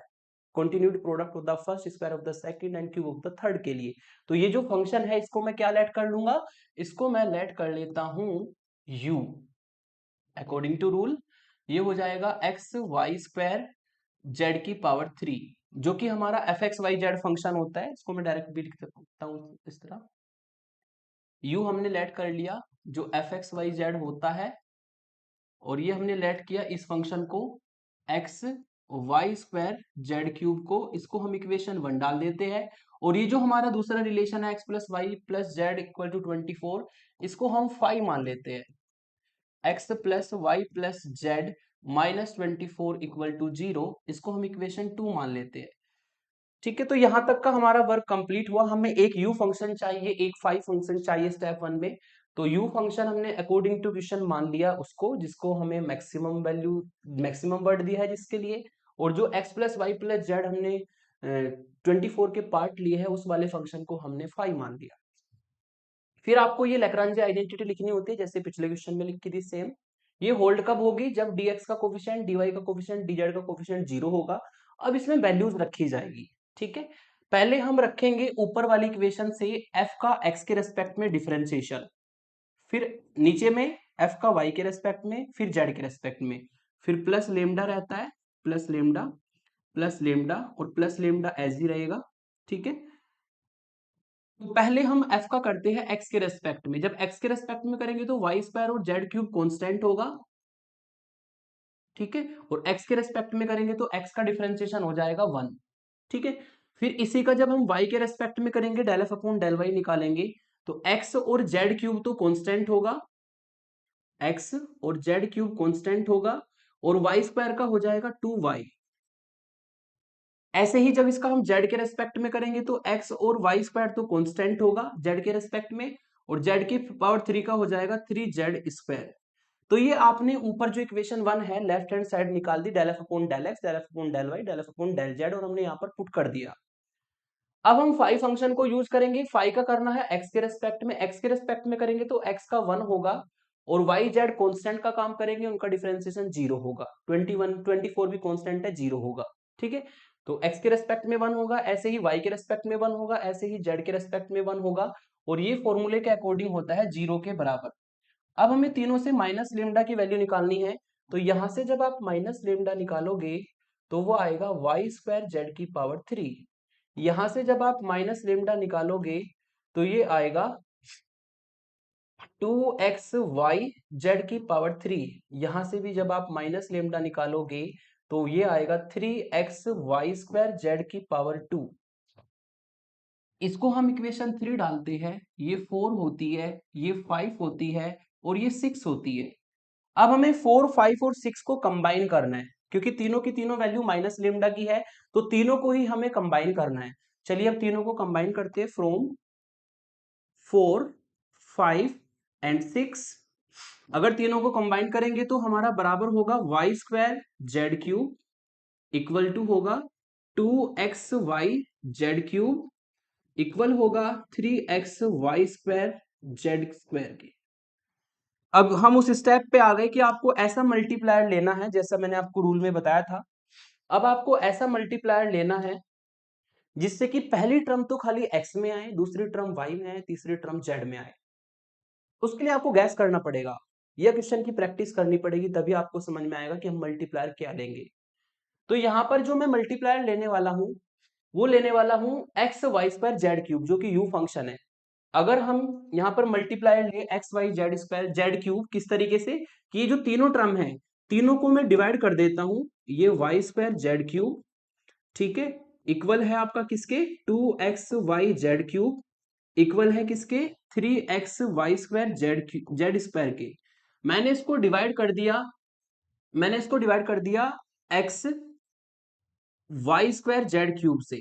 continued product of the first square of the second and cube of the third के लिए। तो ये जो फंक्शन है इसको मैं क्या लेट कर लूंगा, इसको मैं लेट कर लेता हूं u। अकॉर्डिंग टू रूल ये हो जाएगा एक्स वाई स्क्वायर जेड की पावर 3, जो कि हमारा f x Y z function होता है। इसको मैं डायरेक्ट भी लिख सकता हूं इस तरह, u हमने लेट कर लिया जो एफ एक्स वाई जेड होता है, और ये हमने लेट किया इस फंक्शन को x y square z cube को, इसको हम इक्वेशन 1 डाल देते हैं, और ये जो हमारा दूसरा रिलेशन है x plus y plus z equal to 24, इसको हम 5 मान लेते हैं। X plus y plus z minus 24 equal to 0, इसको हम इक्वेशन 2 मान लेते हैं। ठीक है, तो यहां तक का हमारा वर्क कंप्लीट हुआ। हमें एक u फंक्शन चाहिए, एक फाई फंक्शन चाहिए स्टेप 1 में। तो u फंक्शन हमने अकॉर्डिंग टू क्वेश्चन मान लिया उसको, जिसको हमें मैक्सिमम वैल्यू मैक्सिमम वर्ड दिया है जिसके लिए, और जो x plus y plus z हमने 24 के पार्ट लिए है उस वाले फंक्शन को हमने फाई मान लिया। फिर आपको ये लैग्रांजे आइडेंटिटी लिखनी होती है जैसे पिछले क्वेश्चन में लिखी थी सेम। ये होल्ड कब होगी, जब dx का कोफिशिएंट dy का कोफिशिएंट dz का कोफिशिएंट 0 होगा। अब इसमें वैल्यूज रखी जाएगी। ठीक है, पहले हम रखेंगे ऊपर वाली इक्वेशन से f का x के रेस्पेक्ट में डिफरेंशिएशन, फिर नीचे में f का y के रेस्पेक्ट में, फिर z के रेस्पेक्ट में, फिर प्लस लेमडा रहता है, प्लस लेमडा और प्लस लेमडा एज ही रहेगा। ठीक है, तो पहले हम f का करते हैं x के रेस्पेक्ट में। जब x के रेस्पेक्ट में करेंगे तो वाई स्क्वायर और जेड क्यूब कांस्टेंट होगा। ठीक है, और x के रेस्पेक्ट में करेंगे तो x का डिफरेंशिएशन हो जाएगा 1। ठीक है, फिर इसी का जब हम y के रेस्पेक्ट में करेंगे del F upon del y निकालेंगे, तो x और z क्यूब तो कांस्टेंट होगा, x और z क्यूब कांस्टेंट होगा, और y स्क्वायर का हो जाएगा 2y। ऐसे ही जब इसका हम z के रेस्पेक्ट में करेंगे तो x और y स्क्वायर तो कांस्टेंट होगा z के रेस्पेक्ट में, और z की पावर 3 का हो जाएगा 3z स्क्वायर। तो ये आपने ऊपर जो इक्वेशन 1 है लेफ्ट हैंड साइड निकाल दी, del F upon del x, del F upon del Y, del F upon del Z, और हमने यहाँ पर पुट कर दिया। अब हम फाई फंक्शन को यूज करेंगे। फाई का करना है x के रेस्पेक्ट में, x के रेस्पेक्ट में करेंगे तो x का 1 होगा, और y z कांस्टेंट का काम करेंगे, उनका डिफरेंशिएशन 0 होगा। 21 24 भी कांस्टेंट है, 0 होगा। ठीक है, तो x के रेस्पेक्ट में 1 होगा, ऐसे ही y के रेस्पेक्ट में 1 होगा, ऐसे ही z के रेस्पेक्ट में 1 होगा, और ये फॉर्मूले के अकॉर्डिंग होता है 0 के बराबर। अब हमें तीनों से माइनस लेमडा की वैल्यू निकालनी है, तो यहां से जब आप माइनस लेमडा निकालोगे तो वो आएगा वाई स्क्वायर जेड की पावर 3। यहां से जब आप माइनस लेमडा निकालोगे तो ये आएगा 2xy जेड की पावर 3। यहां से भी जब आप माइनस लेमडा निकालोगे तो ये आएगा 3xy² z⁴। इसको हम इक्वेशन 3 डालते हैं, ये 4 होती है, ये 5 होती है और ये 6 होती है। अब हमें 4, 5 और 6 को कंबाइन करना है, क्योंकि तीनों की तीनों वैल्यू माइनस लेमडा की है, तो तीनों को ही हमें कंबाइन करना है। चलिए अब तीनों को कंबाइन करते हैं। फ्रॉम 4, 5 एंड 6, अगर तीनों को कंबाइन करेंगे तो हमारा बराबर होगा y² z³ इक्वल टू होगा 2xy z³ इक्वल होगा 3xy² के। अब हम उस स्टेप पे आ गए कि आपको ऐसा मल्टीप्लायर लेना है, जैसा मैंने आपको रूल में बताया था। अब आपको ऐसा मल्टीप्लायर लेना है जिससे कि पहली टर्म तो खाली x में आए, दूसरी टर्म y में आए, तीसरी टर्म z में आए। उसके लिए आपको गैस करना पड़ेगा, यह क्वेश्चन की प्रैक्टिस करनी पड़ेगी, तभी आपको समझ में आएगा कि हम मल्टीप्लायर क्या लेंगे। तो यहाँ पर जो मैं मल्टीप्लायर लेने वाला हूँ वो लेने वाला हूँ xy²z³ जो कि u फंक्शन है। अगर हम यहाँ पर मल्टीप्लायर ले xy² किस तरीके से कि ये जो तीनों टर्म है तीनों को मैं डिवाइड कर देता हूं, ये y²z³, ठीक है, इक्वल है आपका किसके 2xyz³ इक्वल है किसके 3xy²z² के। मैंने इसको डिवाइड कर दिया, x y²z³ से।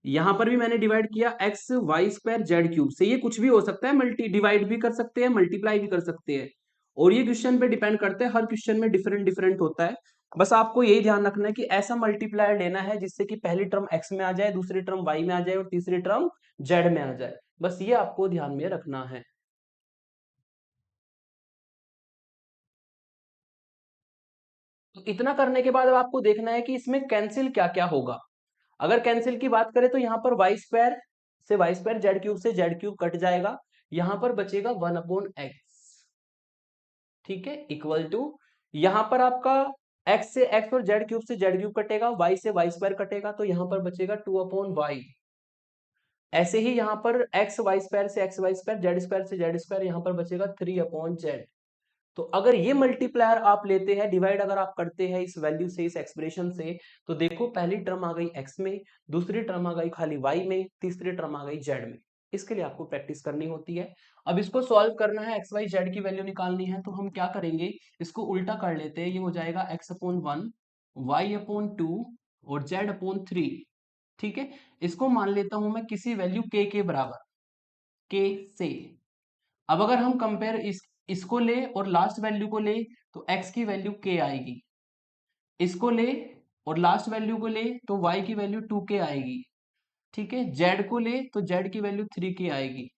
यहां पर भी मैंने डिवाइड किया xy²z³ से। ये कुछ भी हो सकता है, मल्टी डिवाइड भी कर सकते हैं, मल्टीप्लाई भी कर सकते हैं, और ये क्वेश्चन पे डिपेंड करता है, हर क्वेश्चन में डिफरेंट डिफरेंट होता है। बस आपको यही ध्यान रखना है कि ऐसा मल्टीप्लायर लेना है जिससे कि पहली टर्म x में आ जाए, दूसरी टर्म y में आ जाए और तीसरी टर्म z में आ जाए। बस ये आपको ध्यान में रखना है। तो इतना करने के बाद अब आपको देखना है कि इसमें कैंसिल क्या क्या होगा। अगर कैंसिल की बात करें तो यहाँ पर y² से y²z³ से z³ कट जाएगा, यहां पर बचेगा 1/x, ठीक है, इक्वल टू यहां पर आपका x से x और z³ से z³ कटेगा, y से y² कटेगा, तो यहां पर बचेगा 2/y। ऐसे ही यहां पर xy² से xy² z² से z² यहां पर बचेगा 3/z। तो अगर ये मल्टीप्लायर आप लेते हैं, डिवाइड अगर आप करते हैं इस वैल्यू से, इस एक्सप्रेशन से, तो देखो पहली टर्म आ गई x में, दूसरी टर्म आ गई खाली y में, तीसरी टर्म आ गई z में। इसके लिए आपको प्रैक्टिस करनी होती है। अब इसको सॉल्व करना है, x y z की वैल्यू निकालनी है, तो हम क्या करेंगे, इसको उल्टा कर लेते हैं। ये हो जाएगा x/1 y/2 और z/3, ठीक है। इसको मान लेता हूं मैं किसी वैल्यू k के बराबर, k से। अब अगर हम कंपेयर इसको ले और लास्ट वैल्यू को ले तो x की वैल्यू k आएगी, इसको ले और लास्ट वैल्यू को ले तो y की वैल्यू 2k आएगी, ठीक है। z को ले तो z की वैल्यू 3k आएगी।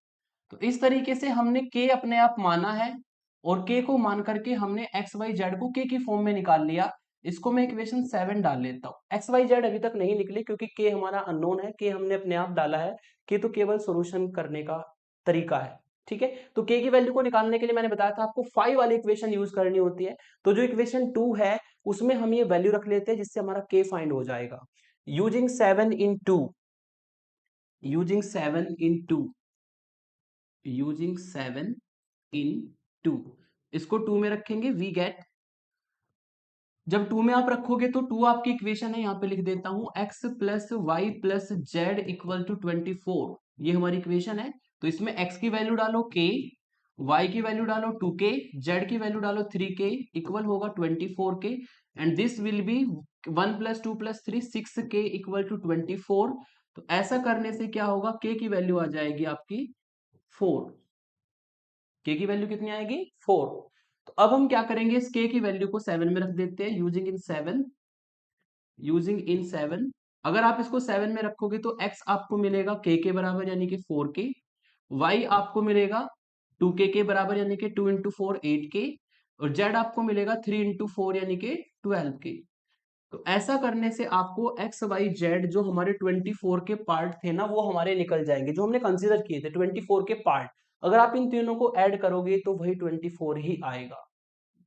तो इस तरीके से हमने k अपने आप माना है और k को मान करके हमने x y z को k की फॉर्म में निकाल लिया। इसको मैं इक्वेशन 7 डाल लेता हूँ। x y z अभी तक नहीं निकले क्योंकि k हमारा अननोन है, k हमने अपने आप डाला है, k तो केवल सॉल्यूशन करने का तरीका है, ठीक है। तो k की वैल्यू को निकालने के लिए मैंने बताया था आपको 5 वाली इक्वेशन यूज करनी होती है। तो जो इक्वेशन 2 है उसमें हम ये वैल्यू रख लेते हैं जिससे हमारा k फाइंड हो जाएगा। यूजिंग 7 इन 2, यूजिंग 7 इन 2, यूजिंग 7 इन 2, इसको 2 में रखेंगे, वी गेट, जब 2 में आप रखोगे तो 2 आपकी इक्वेशन है, यहां पे लिख देता हूं x plus y plus z equal to 24, ये हमारी इक्वेशन है। तो इसमें x की वैल्यू डालो k, y की वैल्यू डालो 2k, z की वैल्यू डालो 3k, इक्वल होगा 24k, and this will be 1 plus 2 plus 3 6k equal to 24। तो ऐसा करने से क्या होगा, k की वैल्यू आ जाएगी आपकी 4, k की वैल्यू कितनी आएगी 4। तो अब हम क्या करेंगे, इस k की वैल्यू को 7 में रख देते हैं, यूजिंग इन 7, यूजिंग इन 7। अगर आप इसको 7 में रखोगे तो x आपको मिलेगा k के बराबर यानी कि 4k, y आपको मिलेगा 2k के बराबर यानी कि 2 इंटू 4 8k, और z आपको मिलेगा 3 इंटू 4 यानी कि 12k। तो ऐसा करने से आपको x y z जो हमारे 24 के पार्ट थे ना वो हमारे निकल जाएंगे, जो हमने कंसीडर किए थे 24 के पार्ट। अगर आप इन तीनों को ऐड करोगे तो वही 24 ही आएगा,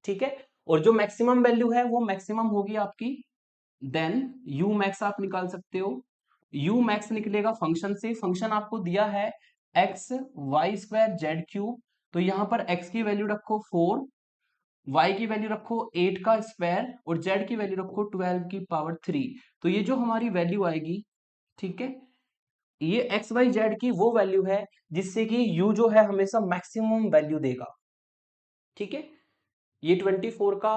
ठीक है। और जो मैक्सिमम वैल्यू है वो मैक्सिमम होगी आपकी, देन यू मैक्स आप निकाल सकते हो। यू मैक्स निकलेगा फंक्शन से, फंक्शन आपको दिया है x y² z³, तो यहां पर x की वैल्यू रखो 4 y की वैल्यू रखो 8 का स्क्वायर और z की वैल्यू रखो 12 की पावर 3। तो ये जो हमारी वैल्यू आएगी, ठीक है, ये एक्स वाई जेड की वो वैल्यू है जिससे कि u जो है हमेशा मैक्सिमम वैल्यू देगा। ठीक है, ये 24 का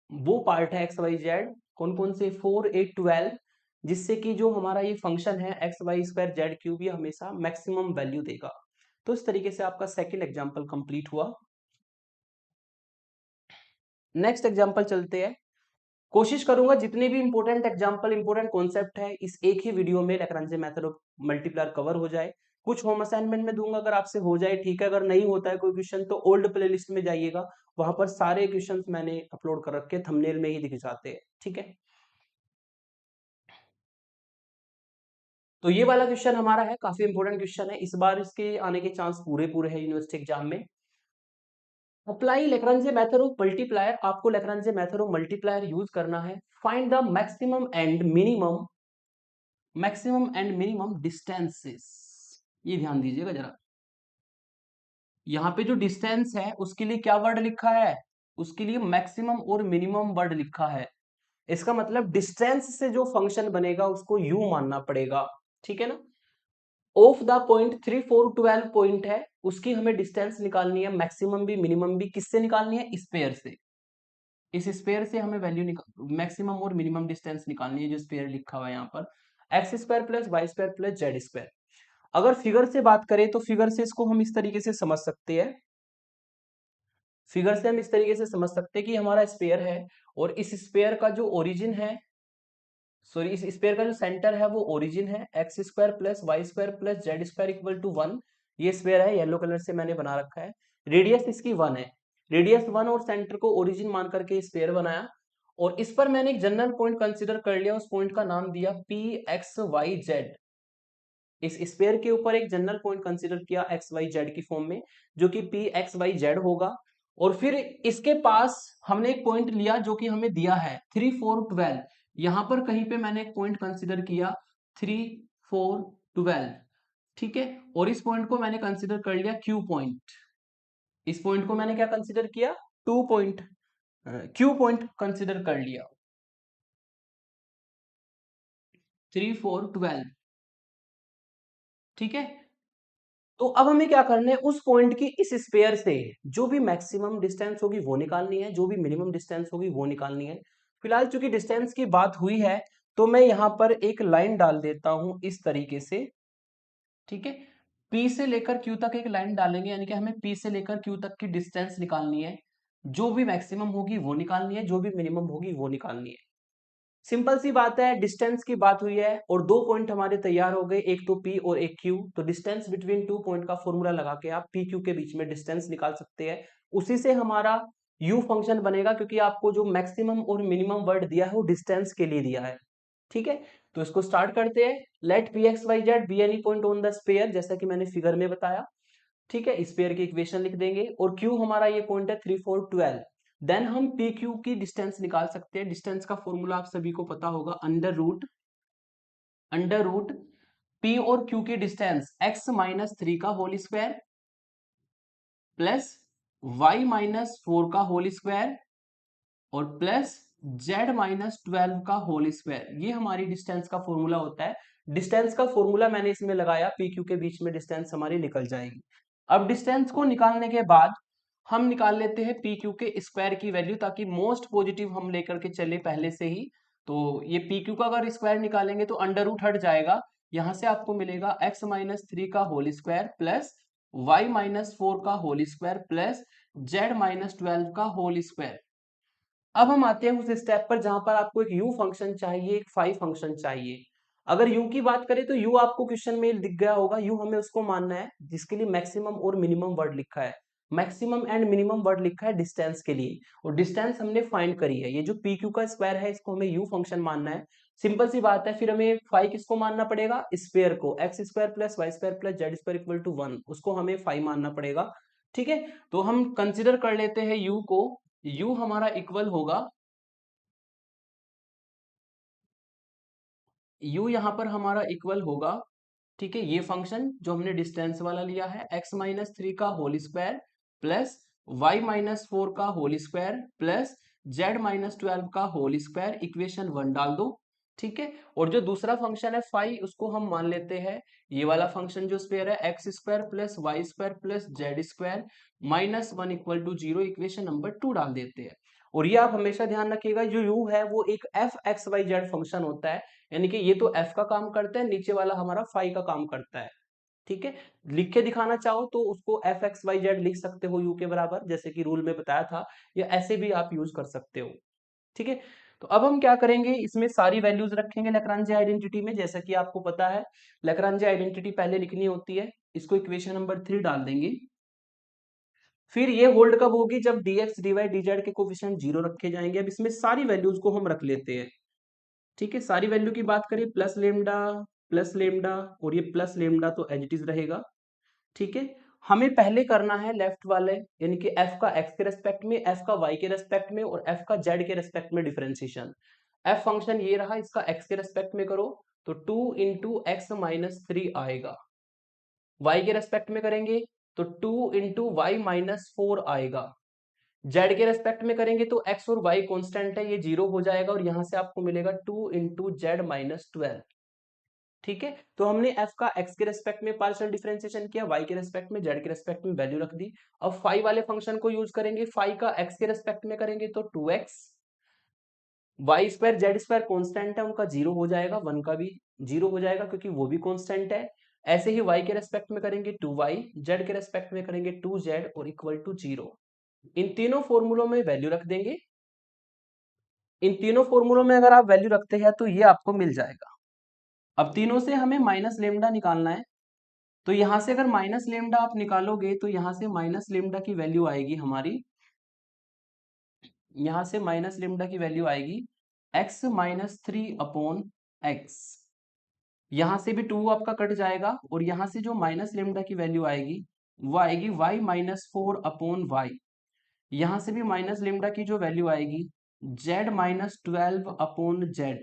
वो पार्ट है एक्स वाई जेड, कौन कौन से, 4 8 12, जिससे कि जो हमारा ये फंक्शन है x y square z cube ये हमेशा मैक्सिमम वैल्यू देगा। तो इस तरीके से आपका सेकंड एग्जांपल कंप्लीट हुआ। नेक्स्ट एग्जांपल चलते हैं। कोशिश करूंगा जितने भी इंपॉर्टेंट एग्जांपल, इंपॉर्टेंट कॉन्सेप्ट है इस एक ही वीडियो में Lagrange method of multiplier cover हो जाए। कुछ होम असाइनमेंट में दूंगा, अगर आपसे हो जाए ठीक है, अगर नहीं होता है कोई क्वेश्चन तो ओल्ड प्लेलिस्ट में जाइएगा, वहां पर सारे क्वेश्चंस मैंने अपलोड कर रखे, थंबनेल में ही दिख जाते हैं। ठीक है, तो ये वाला क्वेश्चन हमारा है, काफी इंपॉर्टेंट क्वेश्चन है, इस बार इसके आने के चांस पूरे पूरे हैं यूनिवर्सिटी एग्जाम में। Apply Lagrange method of multiplier, आपको Lagrange method of multiplier use करना है। Find the maximum and minimum distances. ये ध्यान दीजिएगा जरा, यहाँ पे जो डिस्टेंस है उसके लिए क्या वर्ड लिखा है, उसके लिए मैक्सिमम और मिनिमम वर्ड लिखा है। इसका मतलब डिस्टेंस से जो फंक्शन बनेगा उसको यू मानना पड़ेगा। ठीक है ना, ऑफ द पॉइंट 3 4 12 पॉइंट है, उसकी हमें डिस्टेंस निकालनी है, मैक्सिमम भी मिनिमम भी। किससे निकालनी है, स्पेयर से। इस स्पेयर से हमें वैल्यू मैक्सिमम और मिनिमम डिस्टेंस निकालनी है, जो स्पेयर लिखा हुआ है यहाँ पर, x square plus y square plus z square. अगर फिगर से बात करें तो फिगर से इसको हम इस तरीके से समझ सकते हैं, फिगर से हम इस तरीके से समझ सकते हैं कि हमारा स्पेयर है और इस स्पेयर का जो ओरिजिन है, सॉरी, इस स्पेयर का जो सेंटर है वो ओरिजिन है, x square plus y square plus z square equal to 1। ये स्पेयर है, येलो कलर से मैंने बना रखा है। रेडियस इसकी 1 है, रेडियस 1 और सेंटर को ओरिजिन मान करके स्पेयर बनाया, और इस पर मैंने एक जनरल पॉइंट कंसीडर कर लिया, उस पॉइंट का नाम दिया पी एक्स वाई जेड। इस स्पेयर के ऊपर एक जनरल पॉइंट कंसीडर किया एक्स वाई जेड की फॉर्म में, जो कि पी एक्स वाई जेड होगा। और फिर इसके पास हमने एक पॉइंट लिया जो कि हमें दिया है 3 4 12, यहां पर कहीं पे मैंने एक पॉइंट कंसीडर किया 3 4 12। ठीक है, और इस पॉइंट को मैंने कंसीडर कर लिया क्यू पॉइंट। इस पॉइंट को मैंने क्या कंसीडर किया, two point, Q point consider कर लिया, 3 4 12। ठीक है, तो अब हमें क्या करना है, उस पॉइंट की इस स्पेयर से जो भी मैक्सिमम डिस्टेंस होगी वो निकालनी है, जो भी मिनिमम डिस्टेंस होगी वो निकालनी है। फिलहाल चूंकि डिस्टेंस की बात हुई है तो मैं यहां पर एक लाइन डाल देता हूं इस तरीके से। ठीक है, P से लेकर Q तक एक लाइन डालेंगे, यानी कि हमें P से लेकर Q तक की डिस्टेंस निकालनी है, जो भी मैक्सिमम होगी वो निकालनी है, जो भी मिनिमम होगी वो निकालनी है। सिंपल सी बात है, डिस्टेंस की बात हुई है और दो पॉइंट हमारे तैयार हो गए, एक तो P और एक Q। तो डिस्टेंस बिटवीन टू पॉइंट का फॉर्मूला लगा के आप P Q के बीच में डिस्टेंस निकाल सकते हैं, उसी से हमारा U फंक्शन बनेगा, क्योंकि आपको जो मैक्सिमम और मिनिमम वर्ड दिया है वो डिस्टेंस के लिए दिया है। ठीक है, तो इसको स्टार्ट करते हैं। Let P x Y z be any point on the sphere, जैसा कि मैंने फिगर में बताया। ठीक है, स्पेयर की इक्वेशन लिख देंगे और Q हमारा ये पॉइंट है 3 4 12। देन हम पी क्यू की डिस्टेंस निकाल सकते हैं। डिस्टेंस का फॉर्मूला आप सभी को पता होगा, अंडर रूट पी और क्यू की डिस्टेंस x माइनस 3 का whole square plus y minus 4 का होल स्क्वायर और प्लस z माइनस 12 का होल स्क्वायर। ये हमारी डिस्टेंस का फॉर्मूला होता है। डिस्टेंस का फॉर्मूला मैंने इसमें लगाया, पी क्यू के बीच में डिस्टेंस हमारी निकल जाएगी। अब डिस्टेंस को निकालने के बाद हम निकाल लेते हैं पी क्यू के स्क्वायर की वैल्यू, ताकि मोस्ट पॉजिटिव हम लेकर के चले पहले से ही। तो ये पी क्यू का अगर स्क्वायर निकालेंगे तो अंडर रूट हट जाएगा, यहां से आपको मिलेगा x माइनस 3 का whole square plus y minus 4 का whole square plus z minus 12 का होल स्क्वायर। अब हम आते हैं उस स्टेप पर जहां पर आपको एक u फंक्शन चाहिए, एक फाई फंक्शन चाहिए। अगर u की बात करें तो u आपको क्वेश्चन में दिख गया होगा, u हमें उसको मानना है जिसके लिए मैक्सिमम और मिनिमम वर्ड लिखा है, मैक्सिमम एंड मिनिमम वर्ड लिखा है डिस्टेंस के लिए, और डिस्टेंस हमने फाइंड करी है। ये जो पी क्यू का स्क्वायर है इसको हमें u फंक्शन मानना है। सिंपल सी बात है, फिर हमें फाई किसको मानना पड़ेगा, स्क्वायर को, x square plus y square plus z square equal to 1, उसको हमें फाई मानना पड़ेगा। ठीक है, तो हम कंसिडर कर लेते हैं u को, u हमारा इक्वल होगा, u यहां पर हमारा इक्वल होगा, ठीक है, ये फंक्शन जो हमने डिस्टेंस वाला लिया है x माइनस 3 का होल स्क्वायर प्लस y-4 का होल स्क्वायर प्लस z-12 का होल स्क्वायर, इक्वेशन 1 डाल दो। ठीक है, और जो दूसरा फंक्शन है फाई, उसको हम मान लेते हैं ये वाला फंक्शन जो स्क्वायर है x square plus y square plus z square -1 equal to 0, equation number 2 डाल देते हैं। और ये आप हमेशा ध्यान रखिएगा, जो u है वो एक f x Y z function होता है, यानी कि ये तो f का काम करता है, नीचे वाला हमारा फाई का काम करता है। ठीक है, लिख के दिखाना चाहो तो उसको एफ एक्स वाई जेड लिख सकते हो यू के बराबर, जैसे कि रूल में बताया था, या ऐसे भी आप यूज कर सकते हो। ठीक है, तो अब हम क्या करेंगे, इसमें सारी वैल्यूज रखेंगे लेग्रांजे आइडेंटिटी में, जैसा कि आपको पता है लेग्रांजे आइडेंटिटी पहले लिखनी होती है। इसको इक्वेशन नंबर 3 डाल देंगे। फिर ये होल्ड कब होगी, जब dx dy dz के कोफिशिएंट 0 रखे जाएंगे। अब इसमें सारी वैल्यूज को हम रख लेते हैं। ठीक है, सारी वैल्यू की बात करें, प्लस लेमडा और ये प्लस लेमडा तो एज इट इज रहेगा। ठीक है, हमें पहले करना है लेफ्ट वाले, यानी कि f का x के रेस्पेक्ट में, f का y के रेस्पेक्ट में और f का z के रेस्पेक्ट में डिफरेंशिएशन। f फंक्शन ये रहा, इसका x के रेस्पेक्ट में करो तो 2 इंटू एक्स माइनस 3 आएगा। y के रेस्पेक्ट में करेंगे तो 2 इंटू वाई माइनस 4 आएगा। z के रेस्पेक्ट में करेंगे तो x और y कांस्टेंट है, ये 0 हो जाएगा और यहां से आपको मिलेगा 2 इंटू जेड माइनस 12। ठीक है, तो हमने f का x के रेस्पेक्ट में पार्शियल डिफरेंशिएशन किया, y के रेस्पेक्ट में, z के रेस्पेक्ट में वैल्यू रख दी। अब फाई वाले फंक्शन को यूज करेंगे, फाई का x के रेस्पेक्ट में करेंगे तो 2x, y square Z square constant है, उनका 0 हो जाएगा, 1 का भी 0 हो जाएगा क्योंकि वो भी कॉन्स्टेंट है। ऐसे ही y के रेस्पेक्ट में करेंगे 2y, z के रेस्पेक्ट में करेंगे 2z और इक्वल टू 0। इन तीनों फॉर्मूलों में वैल्यू रख देंगे। इन तीनों फॉर्मूलों में अगर आप वैल्यू रखते हैं तो ये आपको मिल जाएगा। अब तीनों से हमें माइनस लेमडा निकालना है, तो यहां से अगर माइनस लेमडा आप निकालोगे तो यहां से माइनस लेमडा की वैल्यू आएगी हमारी, यहां से माइनस लेमडा की वैल्यू आएगी x-3/x। यहां से भी 2 आपका कट जाएगा और यहां से जो माइनस लेमडा की वैल्यू आएगी वो आएगी y-4/y। यहां से भी माइनस लेमडा की जो वैल्यू आएगी z-12/z।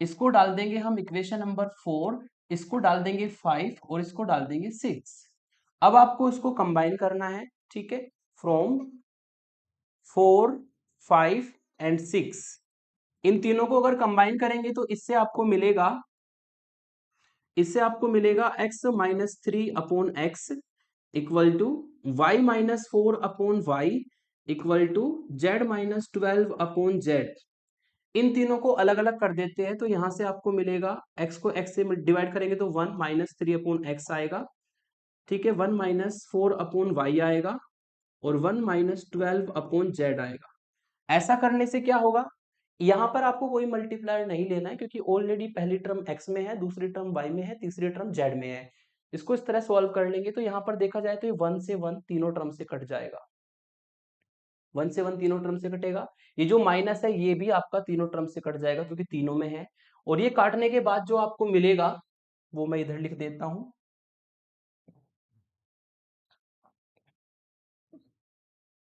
इसको डाल देंगे हम इक्वेशन नंबर 4, इसको डाल देंगे 5 और इसको डाल देंगे 6। अब आपको इसको कंबाइन करना है। ठीक है, फ्रॉम 4, 5 एंड 6, इन तीनों को अगर कंबाइन करेंगे तो इससे आपको मिलेगा x-3/x equal to y-4/y equal to z-12/z। इन तीनों को अलग अलग कर देते हैं, तो यहां से आपको मिलेगा x को x से डिवाइड करेंगे तो 1-3/x आएगा। ठीक है, 1-4/y आएगा और 1-12/z आएगा। ऐसा करने से क्या होगा, यहां पर आपको कोई मल्टीप्लायर नहीं लेना है क्योंकि ऑलरेडी पहली टर्म x में है, दूसरी टर्म y में है, तीसरी टर्म z में है। इसको इस तरह सॉल्व कर लेंगे तो यहां पर देखा जाए तो ये 1 से 1 तीनों टर्म से कट जाएगा, 1 से 1 तीनों टर्म से कटेगा। ये जो माइनस है ये भी आपका तीनों टर्म से कट जाएगा क्योंकि तीनों में है। और ये काटने के बाद जो आपको मिलेगा वो मैं इधर लिख देता हूं।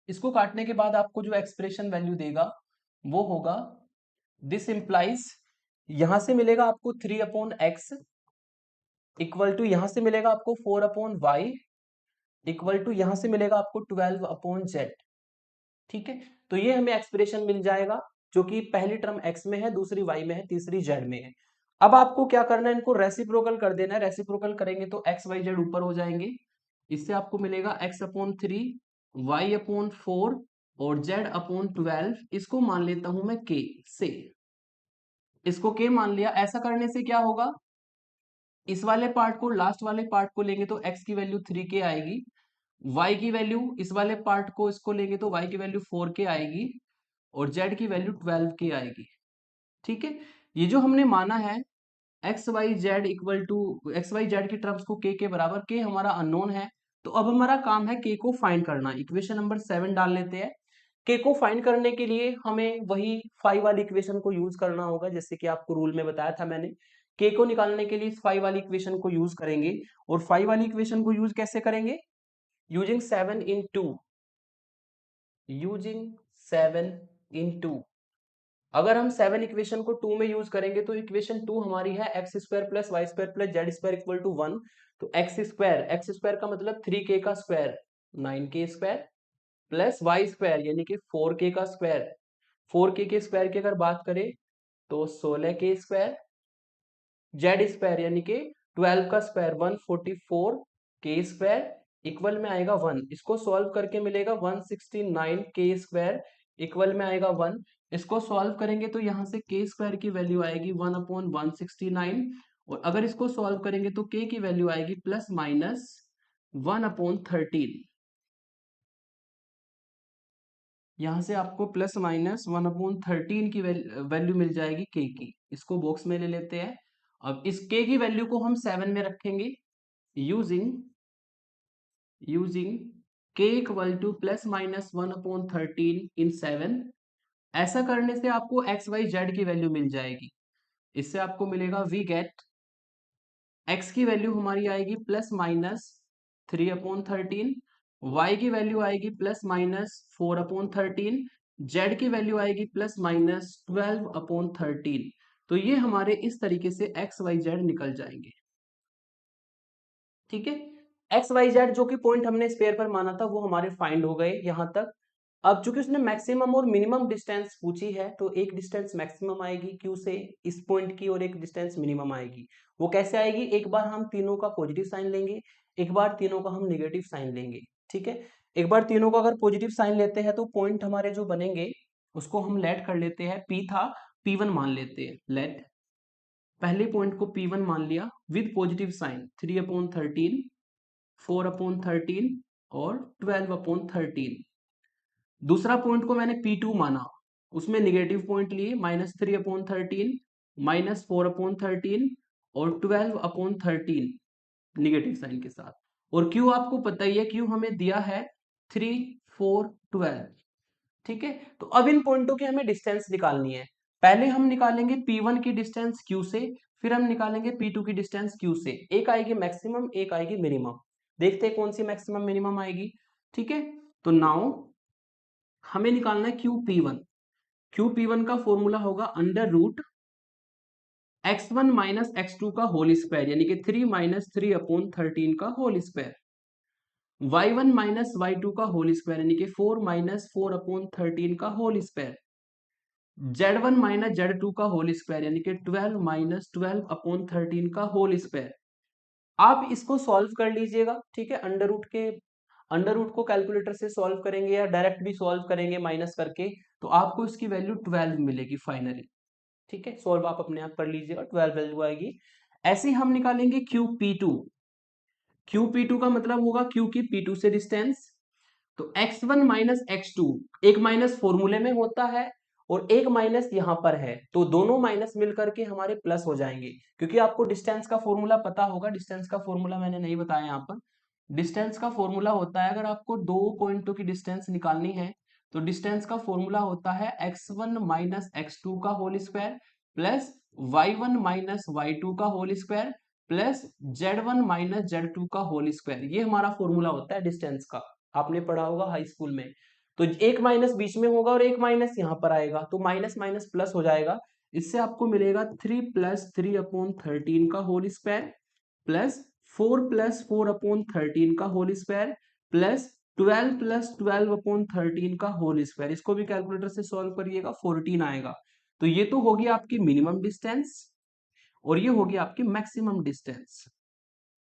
इसको काटने के बाद आपको जो एक्सप्रेशन वैल्यू देगा वो होगा, दिस इंप्लाइज, यहां से मिलेगा आपको 3/x इक्वल टू, यहां से मिलेगा आपको 4/y इक्वल टू, यहां से मिलेगा आपको 12/z। ठीक है, तो ये हमें एक्सप्रेशन मिल जाएगा जो कि पहली टर्म x में है, दूसरी y में है, तीसरी z में है। अब आपको क्या करना है, इनको रेसिप्रोकल कर देना है। रेसिप्रोकल करेंगे तो x y z ऊपर हो जाएंगे, इससे आपको मिलेगा x/3 y/4 और z/12। इसको मान लेता हूं मैं k से, इसको k मान लिया। ऐसा करने से क्या होगा, इस वाले पार्ट को, लास्ट वाले पार्ट को लेंगे तो x की वैल्यू 3k आएगी, y की वैल्यू, इस वाले पार्ट को इसको लेंगे तो y की वैल्यू 4k आएगी और z की वैल्यू 12k आएगी। ठीक है, ये जो हमने माना है x Y Z equal to, x Y z की टर्म्स को के बराबर, के हमारा अननोन है, तो अब हमारा काम है के को फाइंड करना। इक्वेशन नंबर 7 डाल लेते हैं। के को फाइंड करने के लिए हमें वही फाइव वाली इक्वेशन को यूज करना होगा, जैसे कि आपको रूल में बताया था मैंने। के को निकालने के लिए इस फाइव वाली इक्वेशन को यूज करेंगे, और फाइव वाली इक्वेशन को यूज कैसे करेंगे, यूजिंग 7 इन 2, यूजिंग 7 इन 2। अगर हम 7 इक्वेशन को 2 में यूज करेंगे तो इक्वेशन 2 हमारी है x square plus y square plus z square equal to 1। तो एक्स स्क्वायर का मतलब 3k का square 9k square plus y square यानी कि 4k का स्क्वायर, 4k के स्क्वायर की अगर बात करें तो 16k स्क्वायर, जेड स्क्वायर यानी कि 12 का स्क्वायर 144k स्क्वायर इक्वल में आएगा 1। इसको सॉल्व करके मिलेगा 169k स्क्वायर इक्वल में आएगा 1। इसको सॉल्व करेंगे तो यहाँ से k स्क्वायर की वैल्यू आएगी 1/169, और अगर इसको सॉल्व करेंगे तो k की वैल्यू आएगी प्लस माइनस 1/13। यहाँ से आपको प्लस माइनस 1/13 की वैल्यू मिल जाएगी k की। इसको बॉक्स में ले लेते हैं। अब इस k की वैल्यू को हम 7 में रखेंगे using k equal two plus minus 1/13 इन 7। ऐसा करने से आपको एक्स वाई जेड की वैल्यू मिल जाएगी। इससे आपको मिलेगा वी गेट x की वैल्यू हमारी आएगी प्लस माइनस 3/13, y की वैल्यू आएगी प्लस माइनस 4/13, z की वैल्यू आएगी प्लस माइनस 12/13। तो ये हमारे इस तरीके से x y z निकल जाएंगे। ठीक है, एक्स वाई जेड जो कि पॉइंट हमने स्पेयर पर माना था वो हमारे फाइंड हो गए यहां तक। अब चूंकि उसने मैक्सिमम और मिनिमम डिस्टेंस पूछी है तो एक डिस्टेंस मैक्सिमम आएगी क्यू से इस पॉइंट की और एक डिस्टेंस मिनिमम आएगी। वो कैसे आएगी, एक बार हम तीनों का पॉजिटिव साइन लेंगे, एक बार तीनों का हम नेगेटिव साइन लेंगे। ठीक है, एक बार तीनों का अगर पॉजिटिव साइन लेते हैं तो पॉइंट हमारे जो बनेंगे उसको हम लेट कर लेते हैं, पी था P1 मान लेते हैं। लेट पहले पॉइंट को P1 मान लिया विद पॉजिटिव साइन 3/13, 4/13 और 12/13। दूसरा पॉइंट को मैंने P2 माना, उसमें निगेटिव पॉइंट लिए -3/13, -4/13 और 12/13 निगेटिव साइन के साथ। और Q आपको पता ही है, Q हमें दिया है 3, 4, 12। ठीक है, तो अब इन पॉइंटों की हमें डिस्टेंस निकालनी है। पहले हम निकालेंगे P1 की डिस्टेंस Q से, फिर हम निकालेंगे P2 की डिस्टेंस Q से। एक आएगी मैक्सिमम, एक आएगी मिनिमम। देखते हैं कौन सी मैक्सिमम मिनिमम आएगी। ठीक है, तो नाउ हमें निकालना है QP1। QP1 का फॉर्मूला होगा under root x1 minus x2 का होल स्क्वायर यानी कि 3 माइनस 3/13 का whole square, y1 minus y2 का होल स्क्वायर यानी कि 4 माइनस 4/13 का whole square, z1 minus z2 का होल स्क्वायर यानी कि 12 माइनस 12/13 का होल स्क्वायर। आप इसको सॉल्व कर लीजिएगा। ठीक है, अंडर रूट को कैलकुलेटर से सॉल्व करेंगे या डायरेक्ट भी सॉल्व करेंगे माइनस करके, तो आपको इसकी वैल्यू 12 मिलेगी फाइनली। ठीक है, सॉल्व आप अपने आप कर लीजिएगा, 12 वैल्यू आएगी। ऐसे ही हम निकालेंगे QP2। QP2 का मतलब होगा Q की P2 से डिस्टेंस। तो x1 माइनस x2, एक माइनस फॉर्मूले में होता है और एक माइनस यहां पर है, तो दोनों माइनस मिलकर के हमारे प्लस हो जाएंगे। क्योंकि आपको डिस्टेंस का फॉर्मूला पता होगा, डिस्टेंस का फॉर्मूला मैंने नहीं बताया यहाँ पर। डिस्टेंस का फॉर्मूला होता है, अगर आपको दो पॉइंटों की डिस्टेंस निकालनी है तो डिस्टेंस का फॉर्मूला होता है x1 माइनस x2 का whole square plus y1 minus y2 का whole square plus z1 minus z2 का होल स्क्वायर। ये हमारा फॉर्मूला होता है डिस्टेंस का, आपने पढ़ा होगा हाई स्कूल में। तो एक माइनस बीच में होगा और एक माइनस यहां पर आएगा, तो माइनस माइनस प्लस हो जाएगा। इससे आपको मिलेगा 3 प्लस 3/13 का होल स्क्वायर प्लस 4 प्लस 4/13 का होल स्क्वायर प्लस 12 प्लस 12/13 का होल स्क्वायर। इसको भी कैलकुलेटर से सॉल्व करिएगा, 14 आएगा। तो ये तो होगी आपकी मिनिमम डिस्टेंस और ये होगी आपकी मैक्सिमम डिस्टेंस।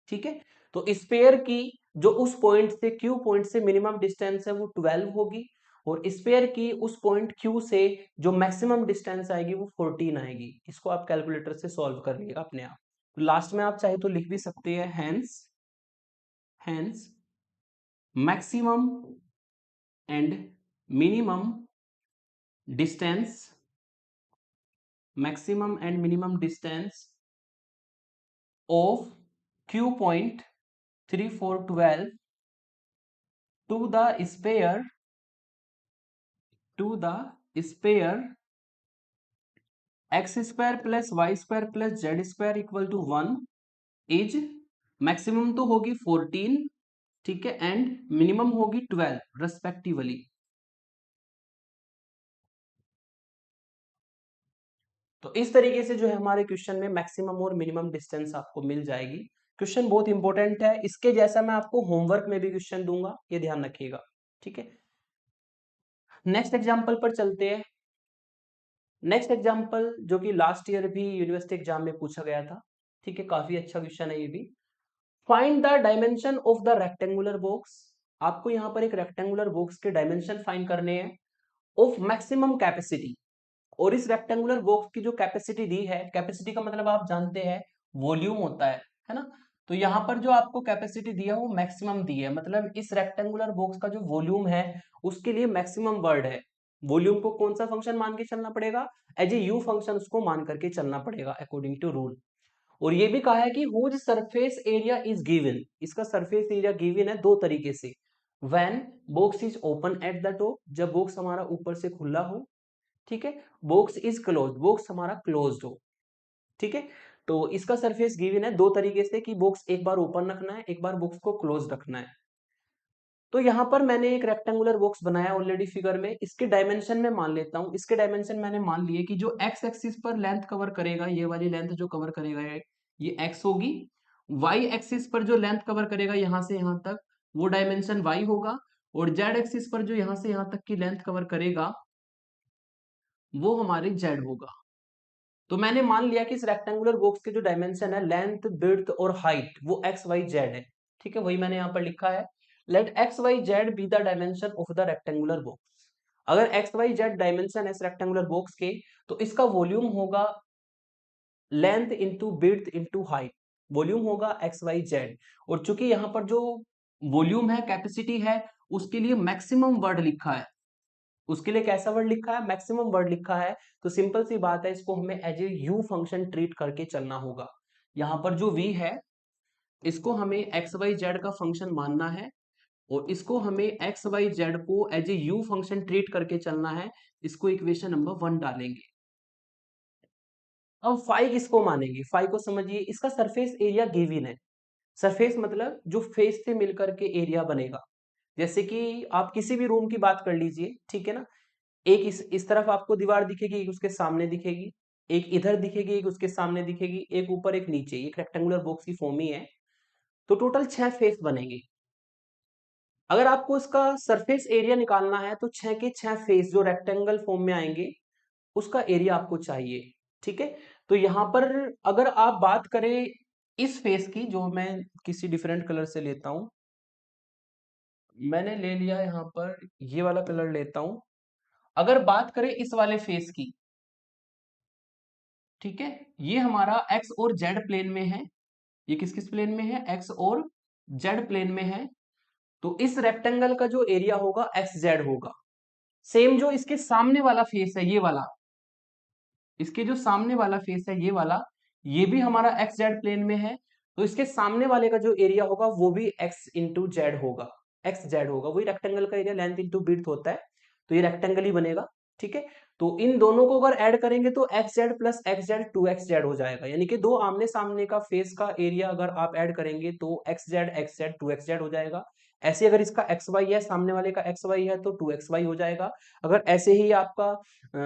ठीक है, तो स्पेयर की जो उस पॉइंट से Q पॉइंट से मिनिमम डिस्टेंस है वो 12 होगी, और स्पेयर की उस पॉइंट Q से जो मैक्सिमम डिस्टेंस आएगी वो 14 आएगी। इसको आप कैलकुलेटर से सॉल्व कर लीजिएगा अपने आप। तो लास्ट में आप चाहे तो लिख भी सकते हैं hence maximum and minimum distance, maximum and minimum distance of Q point 3, 4, 12 to the sphere x square plus y square plus z square equal to 1 is maximum तो होगी 14, ठीक है, एंड मिनिमम होगी 12 रेस्पेक्टिवली। तो इस तरीके से जो है हमारे क्वेश्चन में मैक्सिमम और मिनिमम डिस्टेंस आपको मिल जाएगी। क्वेश्चन बहुत इंपॉर्टेंट है, इसके जैसा मैं आपको होमवर्क में भी क्वेश्चन दूंगा, ये ध्यान रखिएगा। ठीक है, नेक्स्ट एग्जाम्पल पर चलते हैं। नेक्स्ट एग्जाम्पल जो कि लास्ट ईयर भी यूनिवर्सिटी एग्जाम में पूछा गया था, ठीक है, काफी अच्छा क्वेश्चन है ये भी। Find the dimension of the rectangular box. आपको यहाँ पर एक रेक्टेंगुलर बॉक्स के डायमेंशन फाइंड करने हैं ऑफ मैक्सिमम कैपेसिटी। और इस रेक्टेंगुलर बॉक्स की जो कैपेसिटी दी है, कैपेसिटी का मतलब आप जानते हैं वॉल्यूम होता है ना। तो यहाँ पर जो आपको कैपेसिटी दिया वो मैक्सिमम दी है, मतलब इस रेक्टेंगुलर बॉक्स का जो वॉल्यूम है उसके लिए मैक्सिमम वर्ड है। वॉल्यूम को कौन सा फंक्शन मान के चलना पड़ेगा, एज ए यू फंक्शन उसको मान करके चलना पड़ेगा अकॉर्डिंग टू रूल। और ये भी कहा है कि whose surface area is given, इसका सरफेस एरिया गिवन है दो तरीके से। When box is open at the top, जब बॉक्स हमारा ऊपर से खुला हो, ठीक है। बॉक्स इज क्लोज, बॉक्स हमारा क्लोज्ड हो, ठीक है। तो इसका सरफेस गिवन है दो तरीके से कि बॉक्स एक बार ओपन रखना है, एक बार बॉक्स को क्लोज रखना है। तो यहां पर मैंने एक रेक्टेंगुलर बॉक्स बनाया ऑलरेडी फिगर में, इसके डायमेंशन में मान लेता हूं। इसके डायमेंशन मैंने मान लिए कि जो एक्स एक्सिस पर लेंथ कवर करेगा, ये वाली लेंथ जो कवर करेगा ये एक्स होगी। वाई एक्सिस पर जो लेंथ कवर करेगा यहां से यहां तक, वो डायमेंशन वाई होगा। और जेड एक्सिस पर जो यहां से यहां तक की लेंथ कवर करेगा वो हमारे जेड होगा। तो मैंने मान लिया कि इस रेक्टेंगुलर बॉक्स के जो डायमेंशन है, लेंथ, विड्थ और हाइट, वो एक्स वाई जेड है, ठीक है। वही मैंने यहाँ पर लिखा है, let x Y z be the dimension of the rectangular box. अगर एक्स वाई जेड डायमेंशन है इस रेक्टेंगुलर बॉक्स के, तो इसका वॉल्यूम होगा length into width into height. Volume होगा एक्स वाई जेड। और चूंकि यहाँ पर जो वॉल्यूम है, कैपेसिटी है, उसके लिए मैक्सिमम वर्ड लिखा है, उसके लिए कैसा वर्ड लिखा है, मैक्सिमम वर्ड लिखा है। तो सिंपल सी बात है, इसको हमें as a u function treat करके चलना होगा। यहां पर जो v है इसको हमें एक्स वाई जेड का फंक्शन मानना है, और इसको हमें एक्स वाई जेड को as a u function treat करके चलना है। इसको इक्वेशन नंबर 1 डालेंगे। अब फाई किसको मानेंगे, फाई को समझिए, इसका सरफेस एरिया गिवन है। सरफेस मतलब जो फेस से मिलकर के एरिया बनेगा। जैसे कि आप किसी भी रूम की बात कर लीजिए, ठीक है ना। एक इस तरफ आपको दीवार दिखेगी, एक उसके सामने दिखेगी, एक इधर दिखेगी, एक उसके सामने दिखेगी, एक ऊपर एक नीचे, एक रेक्टेंगुलर बॉक्स की फॉर्म ही है। तो टोटल 6 फेस बनेंगे। अगर आपको इसका सरफेस एरिया निकालना है तो 6 के 6 फेस जो रेक्टेंगल फॉर्म में आएंगे उसका एरिया आपको चाहिए, ठीक है। तो यहां पर अगर आप बात करें इस फेस की, जो मैं किसी डिफरेंट कलर से लेता हूं, मैंने ले लिया यहां पर ये वाला कलर लेता हूं। अगर बात करें इस वाले फेस की, ठीक है, ये हमारा एक्स और जेड प्लेन में है। ये किस किस प्लेन में है, एक्स और जेड प्लेन में है। तो इस रेक्टेंगल का जो एरिया होगा एक्स जेड होगा। सेम जो इसके सामने वाला फेस है, ये वाला, इसके जो सामने वाला फेस है ये वाला, ये भी हमारा एक्स जेड प्लेन में है। तो इसके सामने वाले का जो एरिया होगा वो भी एक्स इंटू जेड होगा, एक्स जेड होगा। वही रेक्टेंगल का एरिया लेंथ इंटू विड्थ होता है, तो ये रेक्टेंगल ही बनेगा, ठीक है। तो इन दोनों को अगर ऐड करेंगे तो x Z plus x Z 2x Z हो जाएगा। यानी कि दो आमने सामने का फेस का एरिया अगर आप ऐड करेंगे तो एक्स जेड 2x जेड हो जाएगा। ऐसे अगर इसका एक्स वाई है, सामने वाले का एक्स वाई है, तो 2xy हो जाएगा। अगर ऐसे ही आपका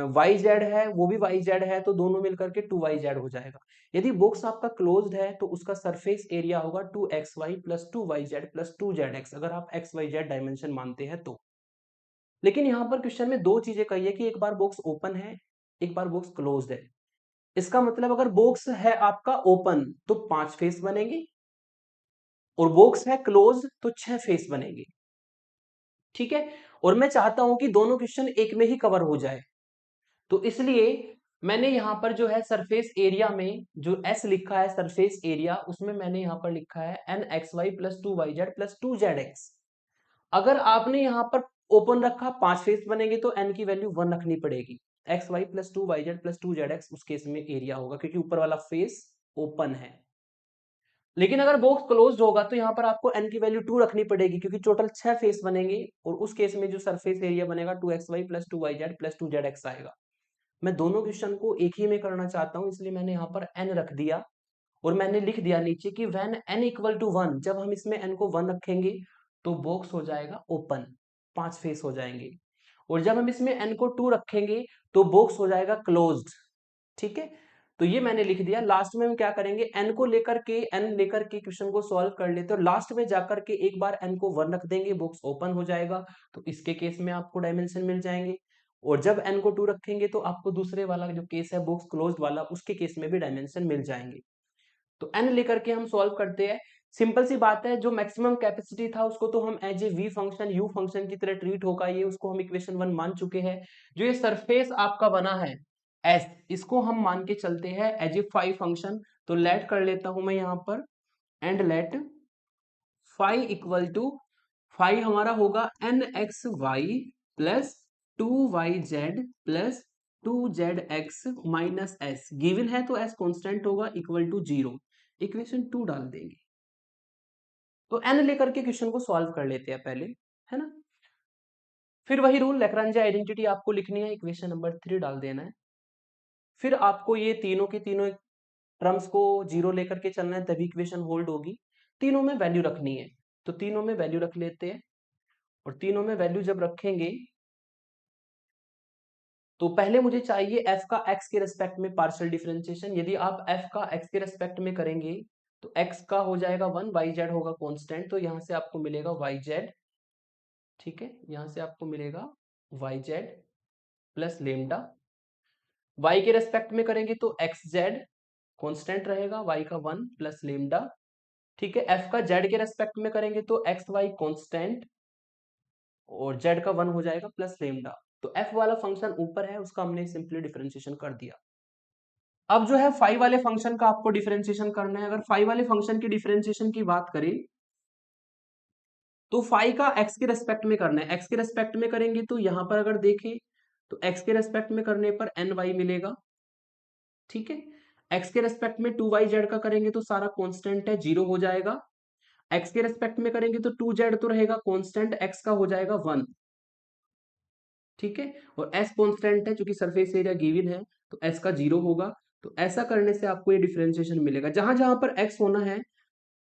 वाई जेड है, वो भी वाई जेड है, तो दोनों मिलकर के 2y जेड हो जाएगा। यदि बॉक्स आपका क्लोज्ड है तो उसका सरफेस एरिया होगा 2xy plus 2y z plus 2z x, अगर आप एक्स वाई जेड डायमेंशन मानते हैं तो। लेकिन यहाँ पर क्वेश्चन में दो चीजें कही है कि एक बार बॉक्स ओपन है, एक बार बॉक्स क्लोज्ड है। इसका मतलब अगर बॉक्स है आपका ओपन तो 5 फेस बनेंगे, और बॉक्स है क्लोज तो 6 फेस बनेंगे, ठीक है। और मैं चाहता हूं कि दोनों क्वेश्चन एक में ही कवर हो जाए, तो इसलिए मैंने यहां पर जो है सरफेस एरिया में जो एस लिखा है सरफेस एरिया, उसमें मैंने यहां पर लिखा है n x y plus 2y z plus 2z x। अगर आपने यहां पर ओपन रखा, 5 फेस बनेंगे तो एन की वैल्यू 1 रखनी पड़ेगी। X y plus 2y z plus 2z x उस केस में एरिया होगा, क्योंकि ऊपर वाला फेस ओपन है। लेकिन अगर बॉक्स क्लोज्ड होगा तो यहाँ पर आपको n की वैल्यू 2 रखनी पड़ेगी, क्योंकि टोटल 6 फेस बनेंगे, और उस केस में जो सरफेस एरिया बनेगा 2xy plus 2y z plus 2z x आएगा। मैं दोनों क्वेश्चन को एक ही में करना चाहता हूं, इसलिए मैंने यहाँ पर n रख दिया, और मैंने लिख दिया नीचे कि व्हेन n इक्वल टू 1, जब हम इसमें n को 1 रखेंगे तो बॉक्स हो जाएगा ओपन, 5 फेस हो जाएंगे। और जब हम इसमें n को 2 रखेंगे तो बॉक्स हो जाएगा क्लोज्ड, ठीक है। तो ये मैंने लिख दिया। लास्ट में हम क्या करेंगे, एन लेकर के क्वेश्चन को सॉल्व कर लेते हैं और लास्ट में जाकर के एक बार एन को 1 रख देंगे, बॉक्स ओपन हो जाएगा। तो इसके केस में आपको डायमेंशन मिल जाएंगे। और जब एन को 2 रखेंगे तो आपको दूसरे वाला जो केस है बॉक्स क्लोज्ड वाला, उसके केस में भी डायमेंशन मिल जाएंगे। तो एन लेकर के हम सॉल्व करते हैं। सिंपल सी बात है, जो मैक्सिमम कैपेसिटी था उसको तो हम as a v function u function की तरह ट्रीट होगा, ये उसको हम इक्वेशन 1 मान चुके हैं। जो ये सरफेस आपका बना है एस, इसको हम मान के चलते हैं एज ए फाई फंक्शन। तो लेट कर लेता हूं मैं यहां पर, and let phi equal to, phi हमारा होगा n x y plus 2yz plus 2zx minus s, given है तो एस कांस्टेंट होगा, इक्वल टू 0। इक्वेशन 2 डाल देंगे। तो एन लेकर के क्वेश्चन को सॉल्व कर लेते हैं पहले, है ना। फिर वही रूल, लैग्रेंज आइडेंटिटी आपको लिखनी है, इक्वेशन नंबर 3 डाल देना है। फिर आपको ये तीनों के तीनों टर्म्स को 0 लेकर के चलना है, तभी इक्वेशन होल्ड होगी। तीनों में वैल्यू रखनी है, तो तीनों में वैल्यू रख लेते हैं। और तीनों में वैल्यू जब रखेंगे तो पहले मुझे चाहिए f का x के रेस्पेक्ट में पार्शियल डिफरेंशिएशन। यदि आप f का x के रेस्पेक्ट में करेंगे तो x का हो जाएगा 1, yz होगा कांस्टेंट, तो यहां से आपको मिलेगा yz। ठीक है, यहां से आपको मिलेगा yz प्लस लेमडा। y के रेस्पेक्ट में करेंगे तो xz कांस्टेंट रहेगा, y का 1 प्लस लेमडा। ठीक है, f का z के रेस्पेक्ट में करेंगे तो xy कांस्टेंट और z का 1 हो जाएगा प्लस लेमडा। तो f वाला फंक्शन ऊपर है, उसका हमने सिंपली डिफरेंशिएशन कर दिया। अब जो है फाई वाले फंक्शन का आपको डिफरेंशिएशन करना है। अगर फाई वाले फंक्शन की डिफरेंशिएशन की बात करें तो फाई का एक्स के रेस्पेक्ट में करना है। एक्स के रेस्पेक्ट में करेंगे तो यहां पर अगर देखें तो एक्स के रेस्पेक्ट में करने पर एन वाई मिलेगा। ठीक है, एक्स के रेस्पेक्ट में 2yz का करेंगे तो सारा कांस्टेंट है, 0 हो जाएगा। एक्स के रेस्पेक्ट में करेंगे तो 2z तो रहेगा कांस्टेंट, एक्स का हो जाएगा 1। ठीक है, और एस कांस्टेंट है, क्योंकि सरफेस एरिया गिवन है तो एस का 0 होगा। तो ऐसा करने से आपको ये डिफरेंशिएशन मिलेगा। जहां जहां पर एक्स होना है,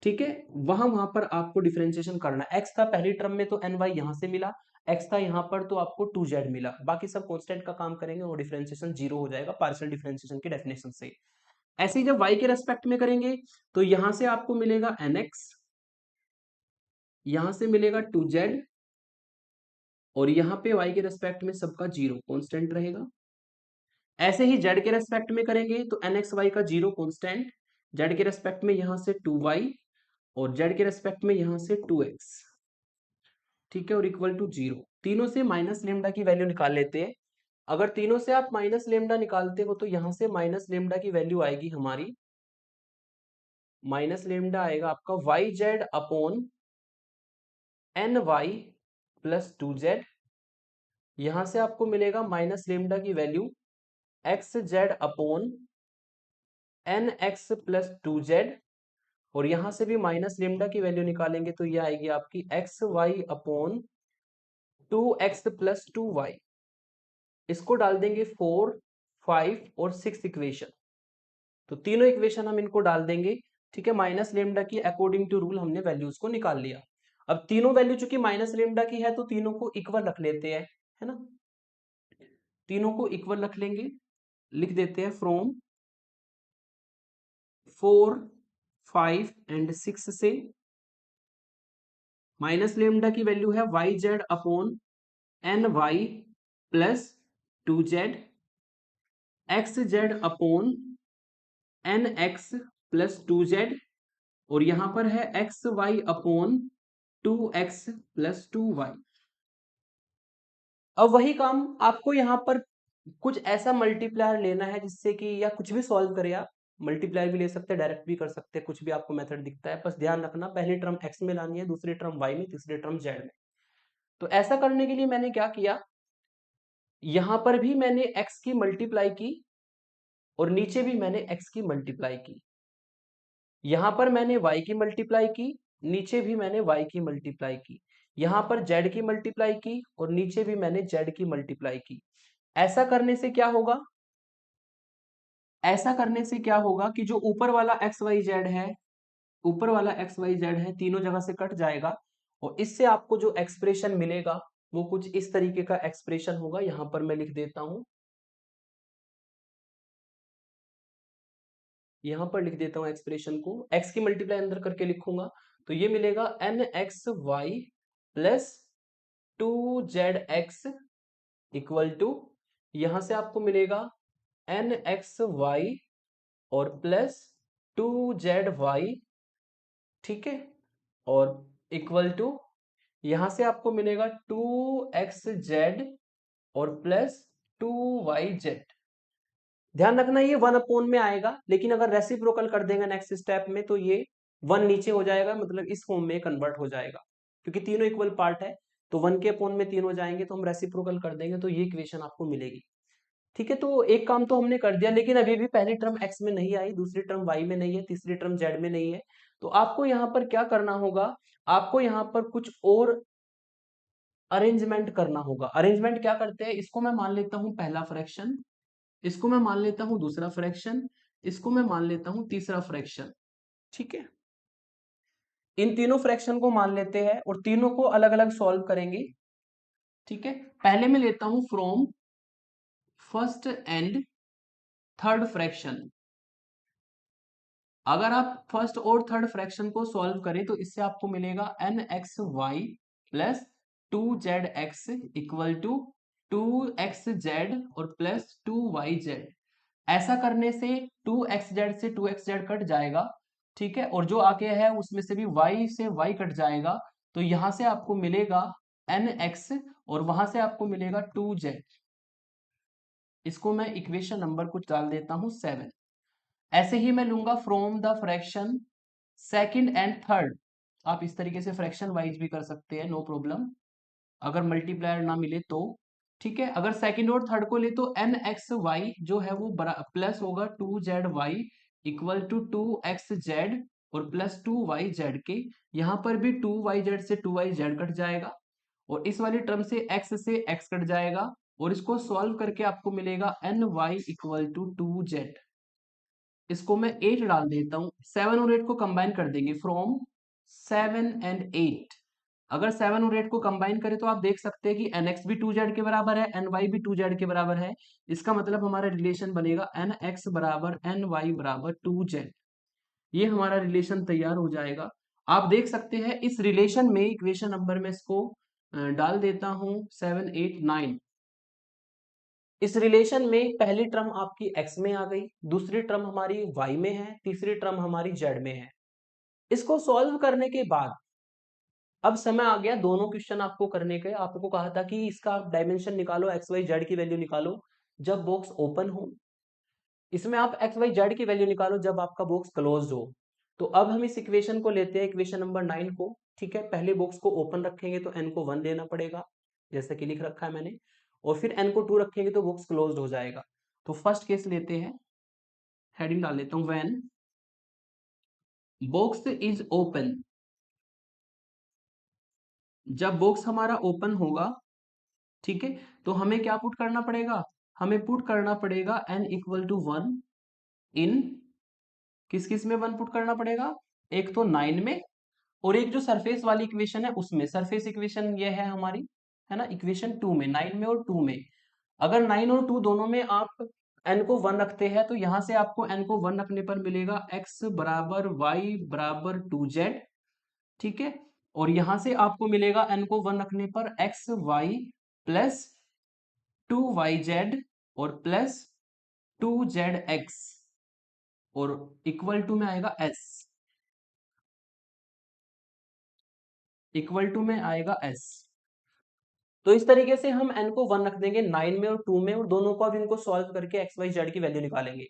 ठीक है, वहां वहां पर आपको डिफरेंशिएशन करना है। एक्स था पहली टर्म में तो एन वाई यहां से मिला, एक्स था यहां पर तो आपको 2z मिला, बाकी सब कांस्टेंट का काम करेंगे और डिफरेंशिएशन 0 हो जाएगा पार्शियल डिफरेंशिएशन की डेफिनेशन से। ऐसे ही जब y के रेस्पेक्ट में करेंगे तो यहां से आपको मिलेगा nx, यहां से मिलेगा 2z, और यहाँ पे y के रेस्पेक्ट में सबका 0 कांस्टेंट रहेगा। ऐसे ही z के रेस्पेक्ट में करेंगे तो nx y का 0 कांस्टेंट, z के रेस्पेक्ट में यहां से 2y और z के रेस्पेक्ट में यहां से 2x। ठीक है, और इक्वल टू 0। तीनों से माइनस लेमडा की वैल्यू निकाल लेते हैं। अगर तीनों से आप माइनस लेमडा निकालते हो तो यहां से माइनस लेमडा की वैल्यू आएगी हमारी, माइनस लेमडा आएगा आपका yz upon n y plus 2z। यहां से आपको मिलेगा माइनस लेमडा की value x z upon n x plus 2z। और यहां से भी माइनस लेमडा की वैल्यू निकालेंगे तो ये आएगी आपकी x Y upon 2x plus 2y। इसको डाल देंगे 4, 5 और 6 इक्वेशन। तो तीनों इक्वेशन हम इनको डाल देंगे। ठीक है, माइनस लेमडा की अकॉर्डिंग टू रूल हमने वैल्यूज को निकाल लिया। अब तीनों वैल्यू चूंकि माइनस लेमडा की है तो तीनों को इक्वल रख लेते हैं, है ना। तीनों को इक्वल रख लेंगे, लिख देते हैं फ्रॉम 4, 5 एंड 6 से माइनस लेमडा की वैल्यू है y z upon n y plus 2z, x z upon n x plus 2z, और यहां पर है x Y upon 2x plus 2y। अब वही काम आपको यहाँ पर कुछ ऐसा मल्टीप्लायर लेना है जिससे कि, या कुछ भी सॉल्व करे आप, मल्टीप्लायर भी ले सकते हैं, डायरेक्ट भी कर सकते हैं, कुछ भी आपको मेथड दिखता है। बस ध्यान रखना पहली टर्म x में लानी है, दूसरी टर्म y में, तीसरी टर्म z में। तो ऐसा करने के लिए मैंने क्या किया, यहां पर भी मैंने x की मल्टीप्लाई की और नीचे भी मैंने x की मल्टीप्लाई की। यहां पर मैंने y की मल्टीप्लाई की, नीचे भी मैंने y की मल्टीप्लाई की। यहां पर z की मल्टीप्लाई की और नीचे भी मैंने z की मल्टीप्लाई की। ऐसा करने से क्या होगा, ऐसा करने से क्या होगा कि जो ऊपर वाला एक्स वाई जेड है, ऊपर वाला एक्स वाई जेड है, तीनों जगह से कट जाएगा और इससे आपको जो एक्सप्रेशन मिलेगा वो कुछ इस तरीके का एक्सप्रेशन होगा। यहां पर मैं लिख देता हूं, यहां पर लिख देता हूं एक्सप्रेशन को, x की मल्टीप्लाई अंदर करके लिखूंगा तो ये मिलेगा nxy plus 2zx equal to, यहां से आपको मिलेगा nxy और प्लस 2zy, ठीक है, और इक्वल टू, यहां से आपको मिलेगा 2xz और प्लस 2yz। ध्यान रखना ये 1 में आएगा, लेकिन अगर रेसिप्रोकल कर देंगे नेक्स्ट स्टेप में तो ये 1 नीचे हो जाएगा, मतलब इस फॉर्म में कन्वर्ट हो जाएगा, क्योंकि तीनों इक्वल पार्ट है तो 1 के अपॉन में 3 हो जाएंगे, तो हम रेसिप्रोकल कर देंगे तो ये इक्वेशन आपको मिलेगी। ठीक है, तो एक काम तो हमने कर दिया, लेकिन अभी भी पहली टर्म x में नहीं आई, दूसरी टर्म y में नहीं है, तीसरी टर्म z में नहीं है, तो आपको यहाँ पर क्या करना होगा, आपको यहाँ पर कुछ और अरेंजमेंट करना होगा। अरेंजमेंट क्या करते हैं, इसको मैं मान लेता हूं पहला फ्रैक्शन, इसको मैं मान लेता हूं दूसरा फ्रैक्शन, इसको मैं मान लेता हूं तीसरा फ्रैक्शन। ठीक है, इन तीनों फ्रैक्शन को मान लेते हैं और तीनों को अलग अलग सॉल्व करेंगे। ठीक है, पहले मैं लेता हूं from first and third fraction. अगर आप फर्स्ट और थर्ड फ्रैक्शन को सॉल्व करें तो इससे आपको मिलेगा nxy plus 2zx equal to 2xz और प्लस 2yz। ऐसा करने से 2xz से 2xz कट जाएगा, ठीक है, और जो आगे है उसमें से भी y से y कट जाएगा, तो यहां से आपको मिलेगा nx और वहां से आपको मिलेगा 2z। इसको मैं इक्वेशन नंबर कुछ डाल देता हूं 7। ऐसे ही मैं लूंगा from the fraction second and third, आप इस तरीके से फ्रैक्शन वाइज भी कर सकते हैं, नो प्रॉब्लम, अगर मल्टीप्लायर ना मिले तो। ठीक है, अगर सेकंड और थर्ड को ले तो एन एक्स वाई जो है वो प्लस होगा 2zy इक्वल टू 2xz और प्लस 2yz के, यहां पर भी 2yz से 2yz कट जाएगा और इस वाली टर्म से x से x कट जाएगा, और इसको सॉल्व करके आपको मिलेगा ny इक्वल टू 2z। इसको मैं 8 डाल देता हूं, 7 और 8 को कंबाइन कर देंगे फ्रॉम 7 एंड 8। अगर 7 और 8 को कंबाइन करें तो आप देख सकते हैं कि nx भी 2z के बराबर है, ny भी 2z के बराबर है। इसका मतलब हमारा रिलेशन बनेगा nx बराबर ny बराबर 2z। ये हमारा रिलेशन तैयार हो जाएगा। आप देख सकते हैं इस रिलेशन में इक्वेशन नंबर में इसको डाल देता हूं 7 8 9। इस रिलेशन में पहली टर्म आपकी x में आ गई, दूसरी टर्म हमारी y में है, तीसरी टर्म हमारी z में है। इसको सॉल्व करने के बाद अब समय आ गया दोनों क्वेश्चन आपको करने के। आपको कहा था कि इसका आप डायमेंशन निकालो, एक्स वाई जेड की वैल्यू निकालो जब बॉक्स ओपन हो, इसमें आप एक्स वाई जेड की वैल्यू निकालो जब आपका बॉक्स क्लोज हो। तो अब हम इस इक्वेशन को लेते हैं, इक्वेशन नंबर 9 को। ठीक है, पहले बॉक्स को ओपन रखेंगे तो n को 1 देना पड़ेगा, जैसे कि लिख रखा है मैंने, और फिर n को 2 रखेंगे तो बॉक्स क्लोज हो जाएगा। तो फर्स्ट केस लेते हैं, हेडिंग डाल लेता हूं व्हेन बॉक्स इज ओपन। जब बॉक्स हमारा ओपन होगा, ठीक है, तो हमें क्या पुट करना पड़ेगा, हमें पुट करना पड़ेगा n इक्वल टू 1 इन, किस किस में 1 पुट करना पड़ेगा, एक तो 9 में और एक जो सरफेस वाली इक्वेशन है उसमें। सरफेस इक्वेशन ये है हमारी, है ना, इक्वेशन 2 में, 9 में और 2 में। अगर 9 और 2 दोनों में आप n को 1 रखते हैं तो यहां से आपको n को 1 रखने पर मिलेगा x बराबर y बराबर 2z। ठीक है, और यहां से आपको मिलेगा n को 1 रखने पर x y प्लस 2yz और प्लस 2zx और इक्वल टू में आएगा s, इक्वल टू में आएगा s। तो इस तरीके से हम n को 1 रख देंगे 9 में और 2 में, और दोनों को अब इनको सॉल्व करके एक्स वाई जेड की वैल्यू निकालेंगे।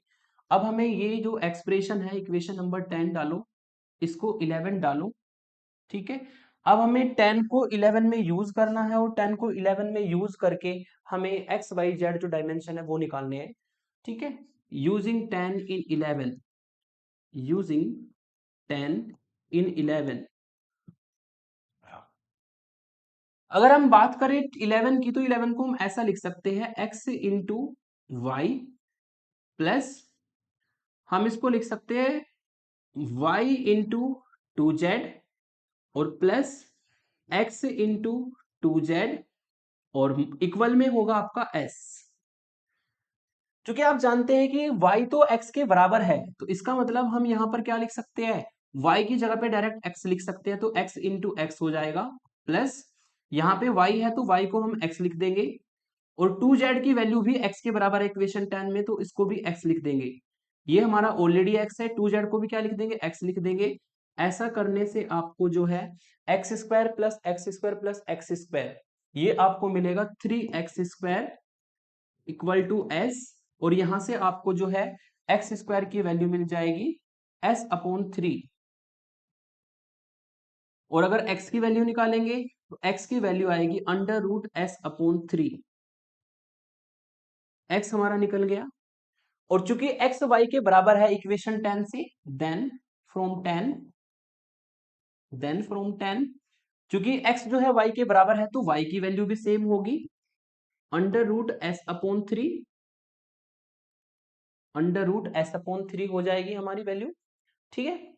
अब हमें ये जो एक्सप्रेशन है इक्वेशन नंबर 10 डालो, इसको 11 डालो। ठीक है, अब हमें 10 को 11 में यूज करना है और 10 को 11 में यूज करके हमें एक्स वाई जेड जो डायमेंशन है वो निकालने हैं। ठीक है, यूजिंग 10 इन 11, यूजिंग 10 इन 11। अगर हम बात करें 11 की तो 11 को हम ऐसा लिख सकते हैं x इंटू वाई प्लस, हम इसको लिख सकते हैं y इंटू 2z और प्लस x इंटू 2z और इक्वल में होगा आपका s। क्योंकि आप जानते हैं कि y तो x के बराबर है, तो इसका मतलब हम यहाँ पर क्या लिख सकते हैं, y की जगह पे डायरेक्ट x लिख सकते हैं, तो x इंटू एक्स हो जाएगा, प्लस यहाँ पे y है तो y को हम x लिख देंगे, और 2z की वैल्यू भी x के बराबर है इक्वेशन 10 में, तो इसको भी x लिख देंगे। ये हमारा ऑलरेडी x है, 2z को भी क्या लिख देंगे, x लिख देंगे। ऐसा करने से आपको जो है x square plus x square plus x square, ये आपको मिलेगा 3x² इक्वल टू एस, और यहां से आपको जो है एक्स स्क्वायर की वैल्यू मिल जाएगी s/3, और अगर x की वैल्यू निकालेंगे तो x की वैल्यू आएगी √s/3। x हमारा निकल गया, और चूंकि x y के बराबर है इक्वेशन 10 से, देन फ्रॉम 10 चूंकि x जो है y के बराबर है तो y की वैल्यू भी सेम होगी, √s/3 हो जाएगी हमारी वैल्यू, ठीक है।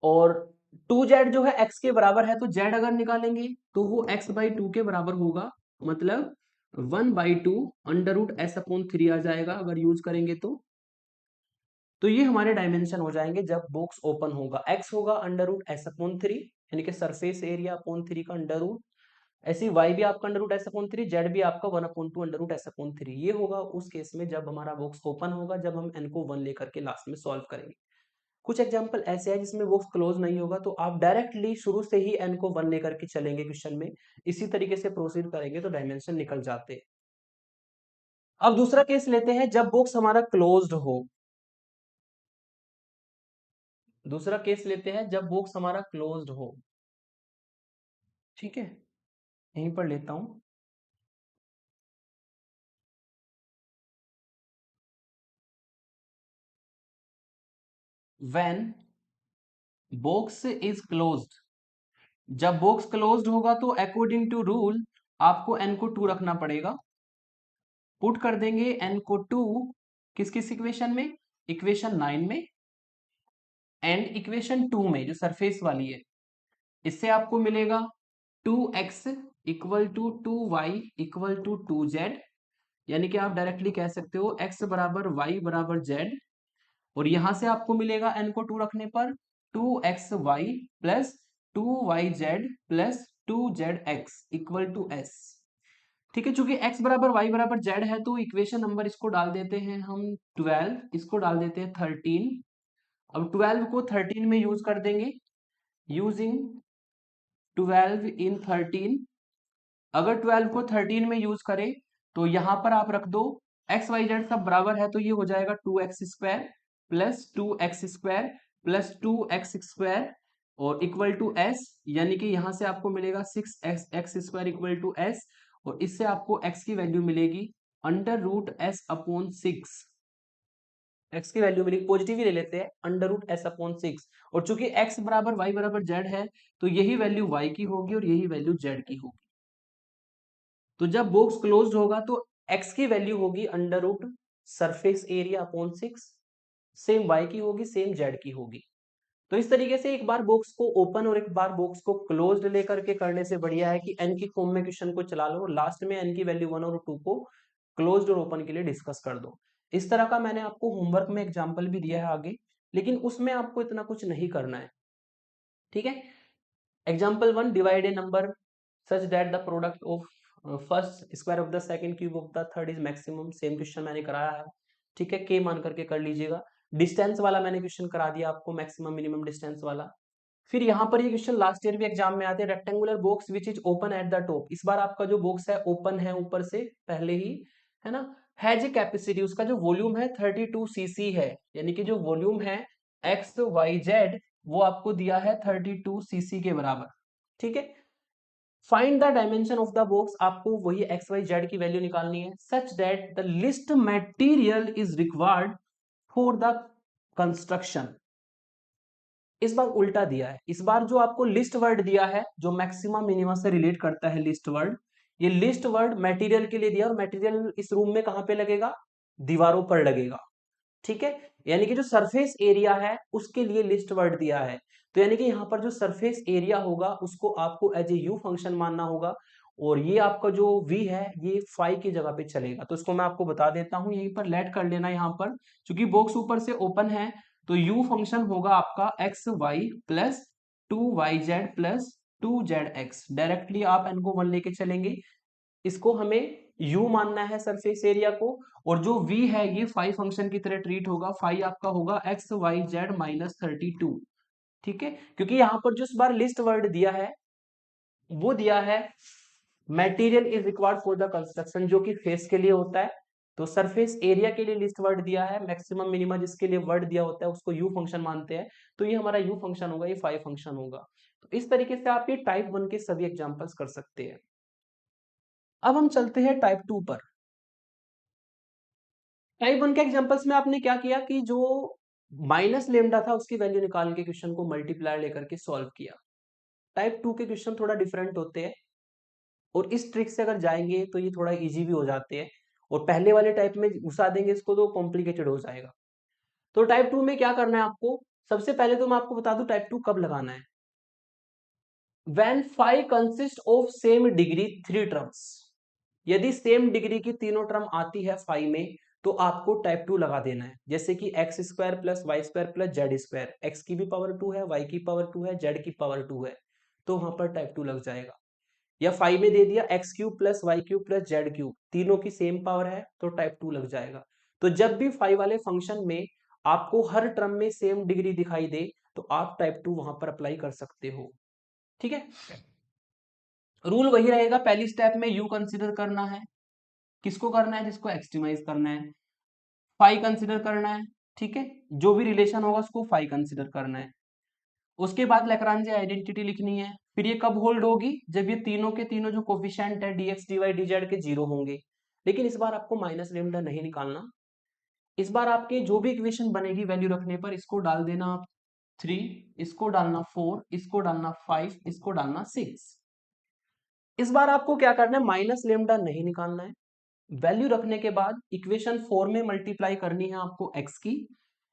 और 2z जो है x के बराबर है, तो z अगर निकालेंगे तो वो x/2 के बराबर होगा, मतलब 1/2 √s/3 आ जाएगा अगर यूज करेंगे तो ये हमारे डायमेंशन हो जाएंगे जब बॉक्स ओपन होगा। x होगा √s/3 यानी कि सरफेस एरिया अपॉन 3 का अंडर रूट, ऐसे y भी आपका √s/3, z भी आपका 1/2 √s/3। ये होगा उस केस में जब हमारा बॉक्स ओपन होगा, जब हम n को 1 लेकर के लास्ट में सॉल्व करेंगे। कुछ एग्जांपल ऐसे हैं जिसमें बॉक्स क्लोज नहीं होगा, तो आप डायरेक्टली शुरू से ही n को 1 लेकर के चलेंगे क्वेश्चन में, इसी तरीके से प्रोसीड करेंगे तो डायमेंशन निकल जाते हैं। अब दूसरा केस लेते हैं जब बॉक्स हमारा क्लोज्ड हो। दूसरा केस लेते हैं जब बॉक्स हमारा क्लोज्ड हो, ठीक है, यहीं पर लेता हूं। व्हेन बॉक्स इज क्लोज्ड, जब बॉक्स क्लोज्ड होगा तो अकॉर्डिंग टू रूल आपको n को 2 रखना पड़ेगा। पुट कर देंगे n को 2 किस किस इक्वेशन में, इक्वेशन 9 में एंड इक्वेशन 2 में जो सरफेस वाली है, इससे आपको मिलेगा 2x equal to 2y equal to 2z, यानी कि आप डायरेक्टली कह सकते हो x बराबर y बराबर z, और यहां से आपको मिलेगा n को 2 रखने पर 2xy plus 2yz plus 2zx equal to s, ठीक है। चूंकि x बराबर y बराबर z है तो इक्वेशन नंबर इसको डाल देते हैं हम 12, इसको डाल देते हैं 13। अब 12 को 13 में यूज कर देंगे, यूजिंग 12 इन 13। अगर 12 को 13 में यूज करें तो यहां पर आप रख दो एक्स वाई जेड सब बराबर है, तो ये हो जाएगा 2x² plus 2x² plus 2x² और इक्वल टू s, यानी कि यहां से आपको मिलेगा 6x² इक्वल टू s, और इससे आपको x की वैल्यू मिलेगी √s/6। x की वैल्यू मिलेगी, पॉजिटिव ही ले लेते हैं, √s/6। और चूंकि x बराबर y बराबर z है तो यही वैल्यू y की होगी और यही वैल्यू z की होगी। तो जब बॉक्स क्लोज्ड होगा तो x की वैल्यू होगी √surface area upon 6, same y की होगी, सेम z की होगी। तो इस तरीके से एक बार बॉक्स को ओपन और एक बार बॉक्स को क्लोज्ड लेकर के करने से बढ़िया है कि n की फॉर्म में क्वेश्चन को चला लो और लास्ट में n की वैल्यू 1 और 2 को क्लोज्ड और ओपन के लिए डिस्कस कर दो। इस तरह का मैंने आपको होमवर्क में एग्जाम्पल भी दिया है आगे, लेकिन उसमें आपको इतना कुछ नहीं करना है, ठीक है। Example 1, divide A number such that the product of first square of the second cube of the third is maximum। Same question मैंने कराया है, ठीक है, के मान करके कर लीजिएगा। डिस्टेंस वाला मैंने क्वेश्चन करा दिया आपको, मैक्सिमम मिनिमम डिस्टेंस वाला। फिर यहाँ पर ये क्वेश्चन लास्ट ईयर भी एग्जाम में आते हैं, rectangular box which is open at the top. इस बार आपका जो बॉक्स है ओपन है ऊपर से पहले ही, है ना, हैज ए कैपेसिटी, उसका जो वॉल्यूम है 32 सीसी है, यानी कि जो वॉल्यूम है एक्स वाई जेड वो आपको दिया है 32 सीसी के बराबर, ठीक है। Find the dimension of the box, आपको वही एक्स वाई जेड की वैल्यू निकालनी है, such that the list material is required for the construction. इस बार उल्टा दिया है, इस बार जो आपको लिस्ट वर्ड दिया है जो मैक्सिमम मिनिमम से रिलेट करता है लिस्ट वर्ड, ये लिस्ट वर्ड मटेरियल के लिए दिया, और मटेरियल इस रूम में कहां पे लगेगा, दीवारों पर लगेगा, ठीक है। यानी कि जो सरफेस एरिया है उसके लिए लिस्ट वर्ड दिया है, तो यानी कि यहाँ पर जो सरफेस एरिया होगा उसको आपको एज ए यू फंक्शन मानना होगा, और ये आपका जो v है ये फाई की जगह पे चलेगा। तो इसको मैं आपको बता देता हूं, यहीं पर लेट कर लेना यहाँ पर, क्योंकि बॉक्स ऊपर से ओपन है। तो u फंक्शन होगा आपका x y plus 2yz plus 2zx। Directly आप n को 1 लेके चलेंगे, इसको हमें u मानना है सरफेस एरिया को, और जो v है ये फाई फंक्शन की तरह ट्रीट होगा। फाई आपका होगा एक्स वाई जेड माइनस 32, ठीक है। क्योंकि यहाँ पर जो इस बार लिस्ट वर्ड दिया है वो दिया है material is required for the construction, जो कि फेस के लिए होता है। तो सरफेस एरिया के लिए लिस्ट वर्ड दिया है, मैक्सिमम मिनिमा जिसके लिए वर्ड दिया होता है उसको यू फंक्शन मानते हैं। तो ये हमारा यू फंक्शन होगा, ये फाई फंक्शन होगा। तो इस तरीके से आप ये टाइप 1 के सभी एग्जांपल्स कर सकते हैं। अब हम चलते हैं टाइप 2 पर। टाइप 1 के एग्जांपल्स में आपने क्या किया कि जो माइनस लेमडा था उसकी वैल्यू निकाल के क्वेश्चन को मल्टीप्लायर लेकर के सॉल्व किया। टाइप 2 के क्वेश्चन थोड़ा डिफरेंट होते हैं, और इस ट्रिक से अगर जाएंगे तो ये थोड़ा इजी भी हो जाते हैं, और पहले वाले टाइप में घुसा देंगे इसको तो कॉम्प्लिकेटेड हो जाएगा। तो टाइप 2 में क्या करना है आपको, सबसे पहले तो मैं आपको बता दूं टाइप 2 कब लगाना है। When phi consist of same degree 3 terms, यदि सेम डिग्री की तीनों टर्म आती है फाई में तो आपको टाइप 2 लगा देना है। जैसे कि x square plus y square plus z square, x की भी पावर 2 है, वाई की पावर 2 है, जेड की पावर 2 है, तो वहां पर टाइप 2 लग जाएगा। या फाइव में दे दिया x cube plus y cube plus z cube, तीनों की सेम पावर है तो टाइप 2 लग जाएगा। तो जब भी फाइव वाले फंक्शन में आपको हर टर्म में सेम डिग्री दिखाई दे तो आप टाइप 2 वहां पर अप्लाई कर सकते हो, ठीक है। रूल वही रहेगा, पहली स्टेप में यू कंसिडर करना है, किसको करना है, जिसको एक्सट्रीमाइज करना है, फाई कंसिडर करना है, ठीक है। जो भी रिलेशन होगा उसको फाई कंसिडर करना है। उसके बाद लैग्रांज आइडेंटिटी लिखनी है। फिर ये कब होल्ड होगी, जब ये तीनों के तीनों जो कोफिशिएंट है dx dy dz के जीरो होंगे। लेकिन इस बार आपको माइनस लेमडा नहीं निकालना, इस बार आपके जो भी इक्वेशन बनेगी वैल्यू रखने पर इसको डाल देना आप 3, इसको डालना 4, इसको डालना 5, इसको डालना 6। इस बार आपको क्या करना है, माइनस लेमडा नहीं निकालना है। वैल्यू रखने के बाद इक्वेशन 4 में मल्टीप्लाई करनी है आपको x की,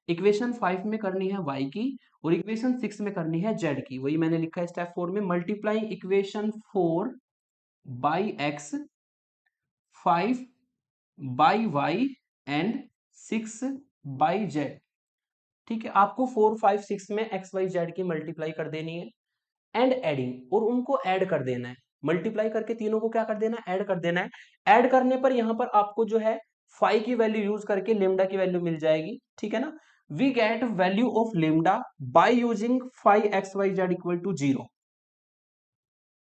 इक्वेशन 5 में करनी है y की, और इक्वेशन 6 में करनी है z की। वही मैंने लिखा है स्टेप 4 में, multiply equation 4 by x, 5 by y and 6 by z, ठीक है। आपको 4 5 6 में x y z की मल्टीप्लाई कर देनी है, एंड एडिंग, और उनको ऐड कर देना है। मल्टीप्लाई करके तीनों को क्या कर देना है, ऐड कर देना है। ऐड करने पर यहां पर आपको जो है फाई की वैल्यू यूज करके लेमडा की वैल्यू मिल जाएगी, ठीक है ना। We get value of lambda by using phi x Y Z equal to 0,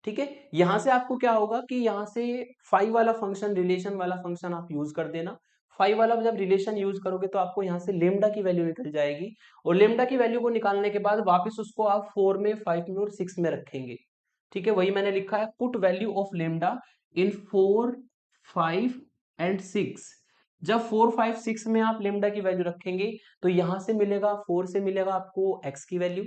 ठीक है। यहां से आपको क्या होगा कि यहां से फाई वाला फंक्शन, रिलेशन वाला फंक्शन आप यूज कर देना। फाई वाला जब रिलेशन यूज करोगे तो आपको यहां से लेमडा की वैल्यू निकल जाएगी, और लेमडा की वैल्यू को निकालने के बाद वापस उसको आप 4 में 5 में और 6 में रखेंगे, ठीक है। वही मैंने लिखा है, put value of lambda in 4 5 and 6। जब 4 5 6 में आप लेमडा की वैल्यू रखेंगे तो यहां से मिलेगा, 4 से मिलेगा आपको x की वैल्यू,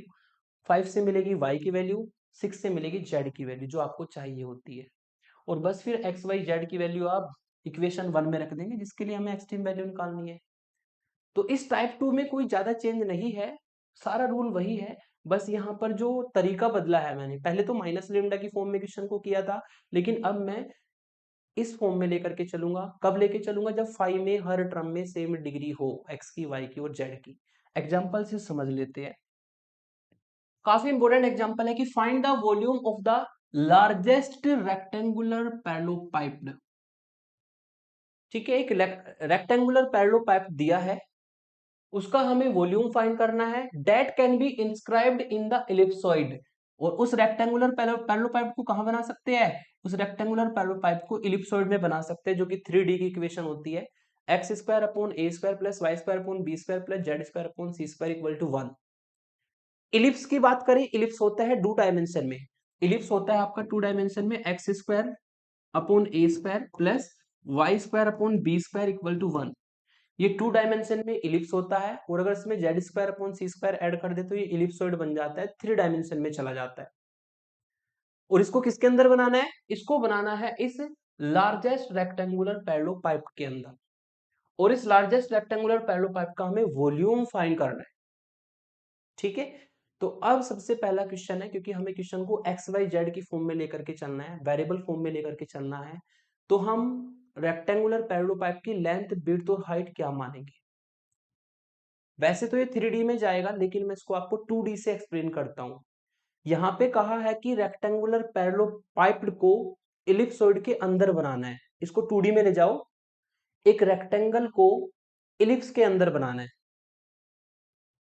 5 से मिलेगी y की वैल्यू, 6 से मिलेगी z की वैल्यू जो आपको चाहिए होती है। और बस फिर x y z की वैल्यू आप इक्वेशन 1 में रख देंगे जिसके लिए हमें एक्सट्रीम वैल्यू निकालनी है। तो इस टाइप 2 में कोई ज्यादा चेंज नहीं है, सारा रूल वही है। बस यहाँ पर जो तरीका बदला है, मैंने पहले तो माइनस लेमडा की फॉर्म में क्वेश्चन को किया था, लेकिन अब मैं इस फॉर्म में लेकर के चलूंगा। कब लेके चलूंगा, जब फाई में हर टर्म में सेम डिग्री हो, x की y की और z की। एग्जाम्पल से समझ लेते हैं। काफी इंपोर्टेंट एग्जांपल है कि find the volume of the largest rectangular parallelepiped, ठीक है। एक रेक्टेंगुलर पैरेललोपाइप दिया है, उसका हमें वॉल्यूम फाइंड करना है, that can be inscribed in the ellipsoid. और उस रेक्टेंगुलर पैरेललोपाइप को कहां बना सकते हैं, उस रेक्टेंगुलर पैरेललोपाइप को इलिप्सॉइड में बना सकते हैं, जो कि 3D की इक्वेशन होती है, x square upon A square plus y square upon B square plus z square upon C square equal to 1। Ellipse की बात करें, इलिप्स होता है 2 डायमेंशन में, इलिप्स होता है आपका 2 डायमेंशन में x square upon A square plus y square upon B square equal to 1। ये 2 डायमेंशन में इलिप्स होता है, और अगर इसमें जेड स्क्वायर अपॉन सी स्क्वायर ऐड कर दे तो ये इलिप्सॉइड बन जाता है, 3 डायमेंशन में चला जाता है। और इसको किसके अंदर बनाना है, इसको बनाना है इस लार्जेस्ट रेक्टेंगुलर पैरेललोपाइप के अंदर, और इस लार्जेस्ट रेक्टेंगुलर पैरेललोपाइप का हमें वॉल्यूम फाइंड करना है, ठीक है। तो अब सबसे पहला क्वेश्चन है, क्योंकि हमें क्वेश्चन को एक्स वाई जेड की फॉर्म में लेकर के चलना है, वेरिएबल फॉर्म में लेकर के चलना है, तो हम रेक्टेंगुलर पैरेललोपाइप की लेंथ, विड्थ और हाइट क्या मानेंगे। वैसे तो ये 3D में जाएगा, लेकिन मैं इसको आपको 2D से एक्सप्लेन करता हूं। यहाँ पे कहा है कि रेक्टेंगुलर पैरेललोपाइप को इलिप्सॉइड के अंदर बनाना है। इसको 2D में ले जाओ, एक रेक्टेंगल को इलिप्स के अंदर बनाना है,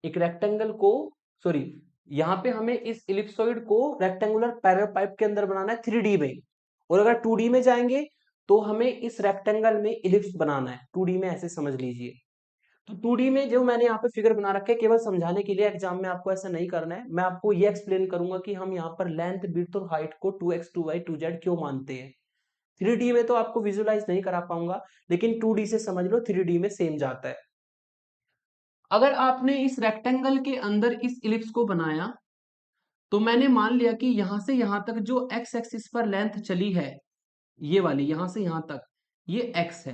एक रेक्टेंगल को, सॉरी, यहाँ पे हमें इस इलिप्सॉइड को रेक्टेंगुलर पैरेललोपाइप के अंदर बनाना है 3D में। और अगर 2D में जाएंगे तो हमें इस रेक्टेंगल में इलिप्स बनाना है, 2D में ऐसे समझ लीजिए। तो 2D में जो मैंने यहाँ पे फिगर बना रखे है, केवल समझाने के लिए, एग्जाम में आपको ऐसा नहीं करना है। मैं आपको ये एक्सप्लेन करूंगा कि हम यहाँ पर लेंथ, विड्थ और हाइट को 2x 2y 2z क्यों मानते हैं। 3D में तो आपको विजुअलाइज नहीं करा पाऊंगा, लेकिन 2D से समझ लो, 3D में सेम जाता है। अगर आपने इस रेक्टेंगल के अंदर इस इलिप्स को बनाया, तो मैंने मान लिया कि यहां से यहां तक जो एक्स एक्सिस पर लेंथ चली है, ये वाली यहां से यहां तक, ये एक्स है।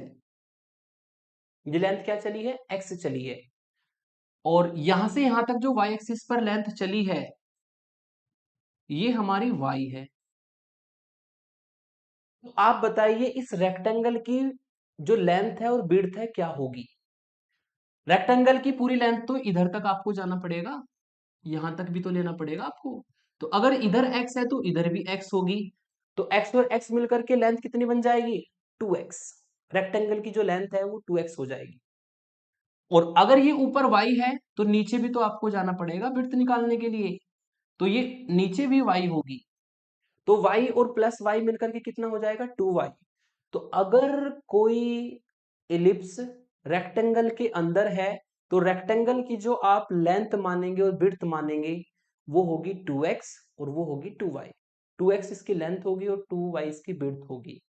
ये लेंथ क्या चली है, एक्स चली है। और यहां से यहां तक जो वाई एक्सिस पर लेंथ चली है, ये हमारी वाई है। तो आप बताइए इस रेक्टेंगल की जो लेंथ है और विड्थ है क्या होगी। रेक्टेंगल की पूरी लेंथ तो इधर तक आपको जाना पड़ेगा, यहां तक भी तो लेना पड़ेगा आपको। तो अगर इधर x है तो इधर भी x होगी। तो x और x मिलकर के लेंथ कितनी बन जाएगी, 2x। रेक्टेंगल की जो लेंथ है वो 2x हो जाएगी। और अगर ये ऊपर y है तो नीचे भी तो आपको जाना पड़ेगा विड्थ निकालने के लिए, तो ये नीचे भी y होगी। तो y और प्लस y मिलकर के कितना हो जाएगा, 2y। तो अगर कोई इलिप्स रेक्टेंगल के अंदर है, तो रेक्टेंगल की जो आप लेंथ मानेंगे और विड्थ मानेंगे, वो होगी 2x और वो होगी 2y। 2x इसकी लेंथ होगी और 2y इसकी विड्थ होगी।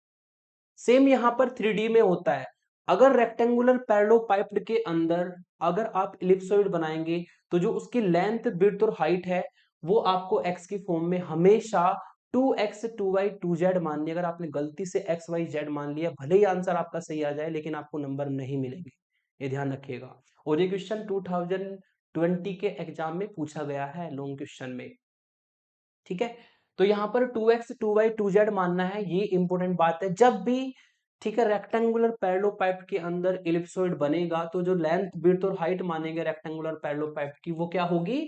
सेम यहां पर 3D में होता है। अगर रेक्टेंगुलर पैरेललोपाइप्ड के अंदर अगर आप इलिप्सॉइड बनाएंगे, तो जो उसकी लेंथ, विड्थ और हाइट है, वो आपको x की फॉर्म में हमेशा 2x 2y 2z माननी है। अगर आपने गलती से x y z मान लिया, भले ही आंसर आपका सही आ जाए, लेकिन आपको नंबर नहीं मिलेंगे, ये ध्यान रखिएगा। और ये क्वेश्चन 2020 के एग्जाम में पूछा गया है, लॉन्ग क्वेश्चन में। ठीक है, तो यहाँ पर 2x 2y 2z मानना है, ये इंपॉर्टेंट बात है। जब भी, ठीक है, रेक्टेंगुलर पैरेललोपाइप के अंदर इलिप्सॉइड बनेगा, तो जो लेंथ, विड्थ और हाइट मानेंगे रेक्टेंगुलर पैरेललोपाइप की, वो क्या होगी,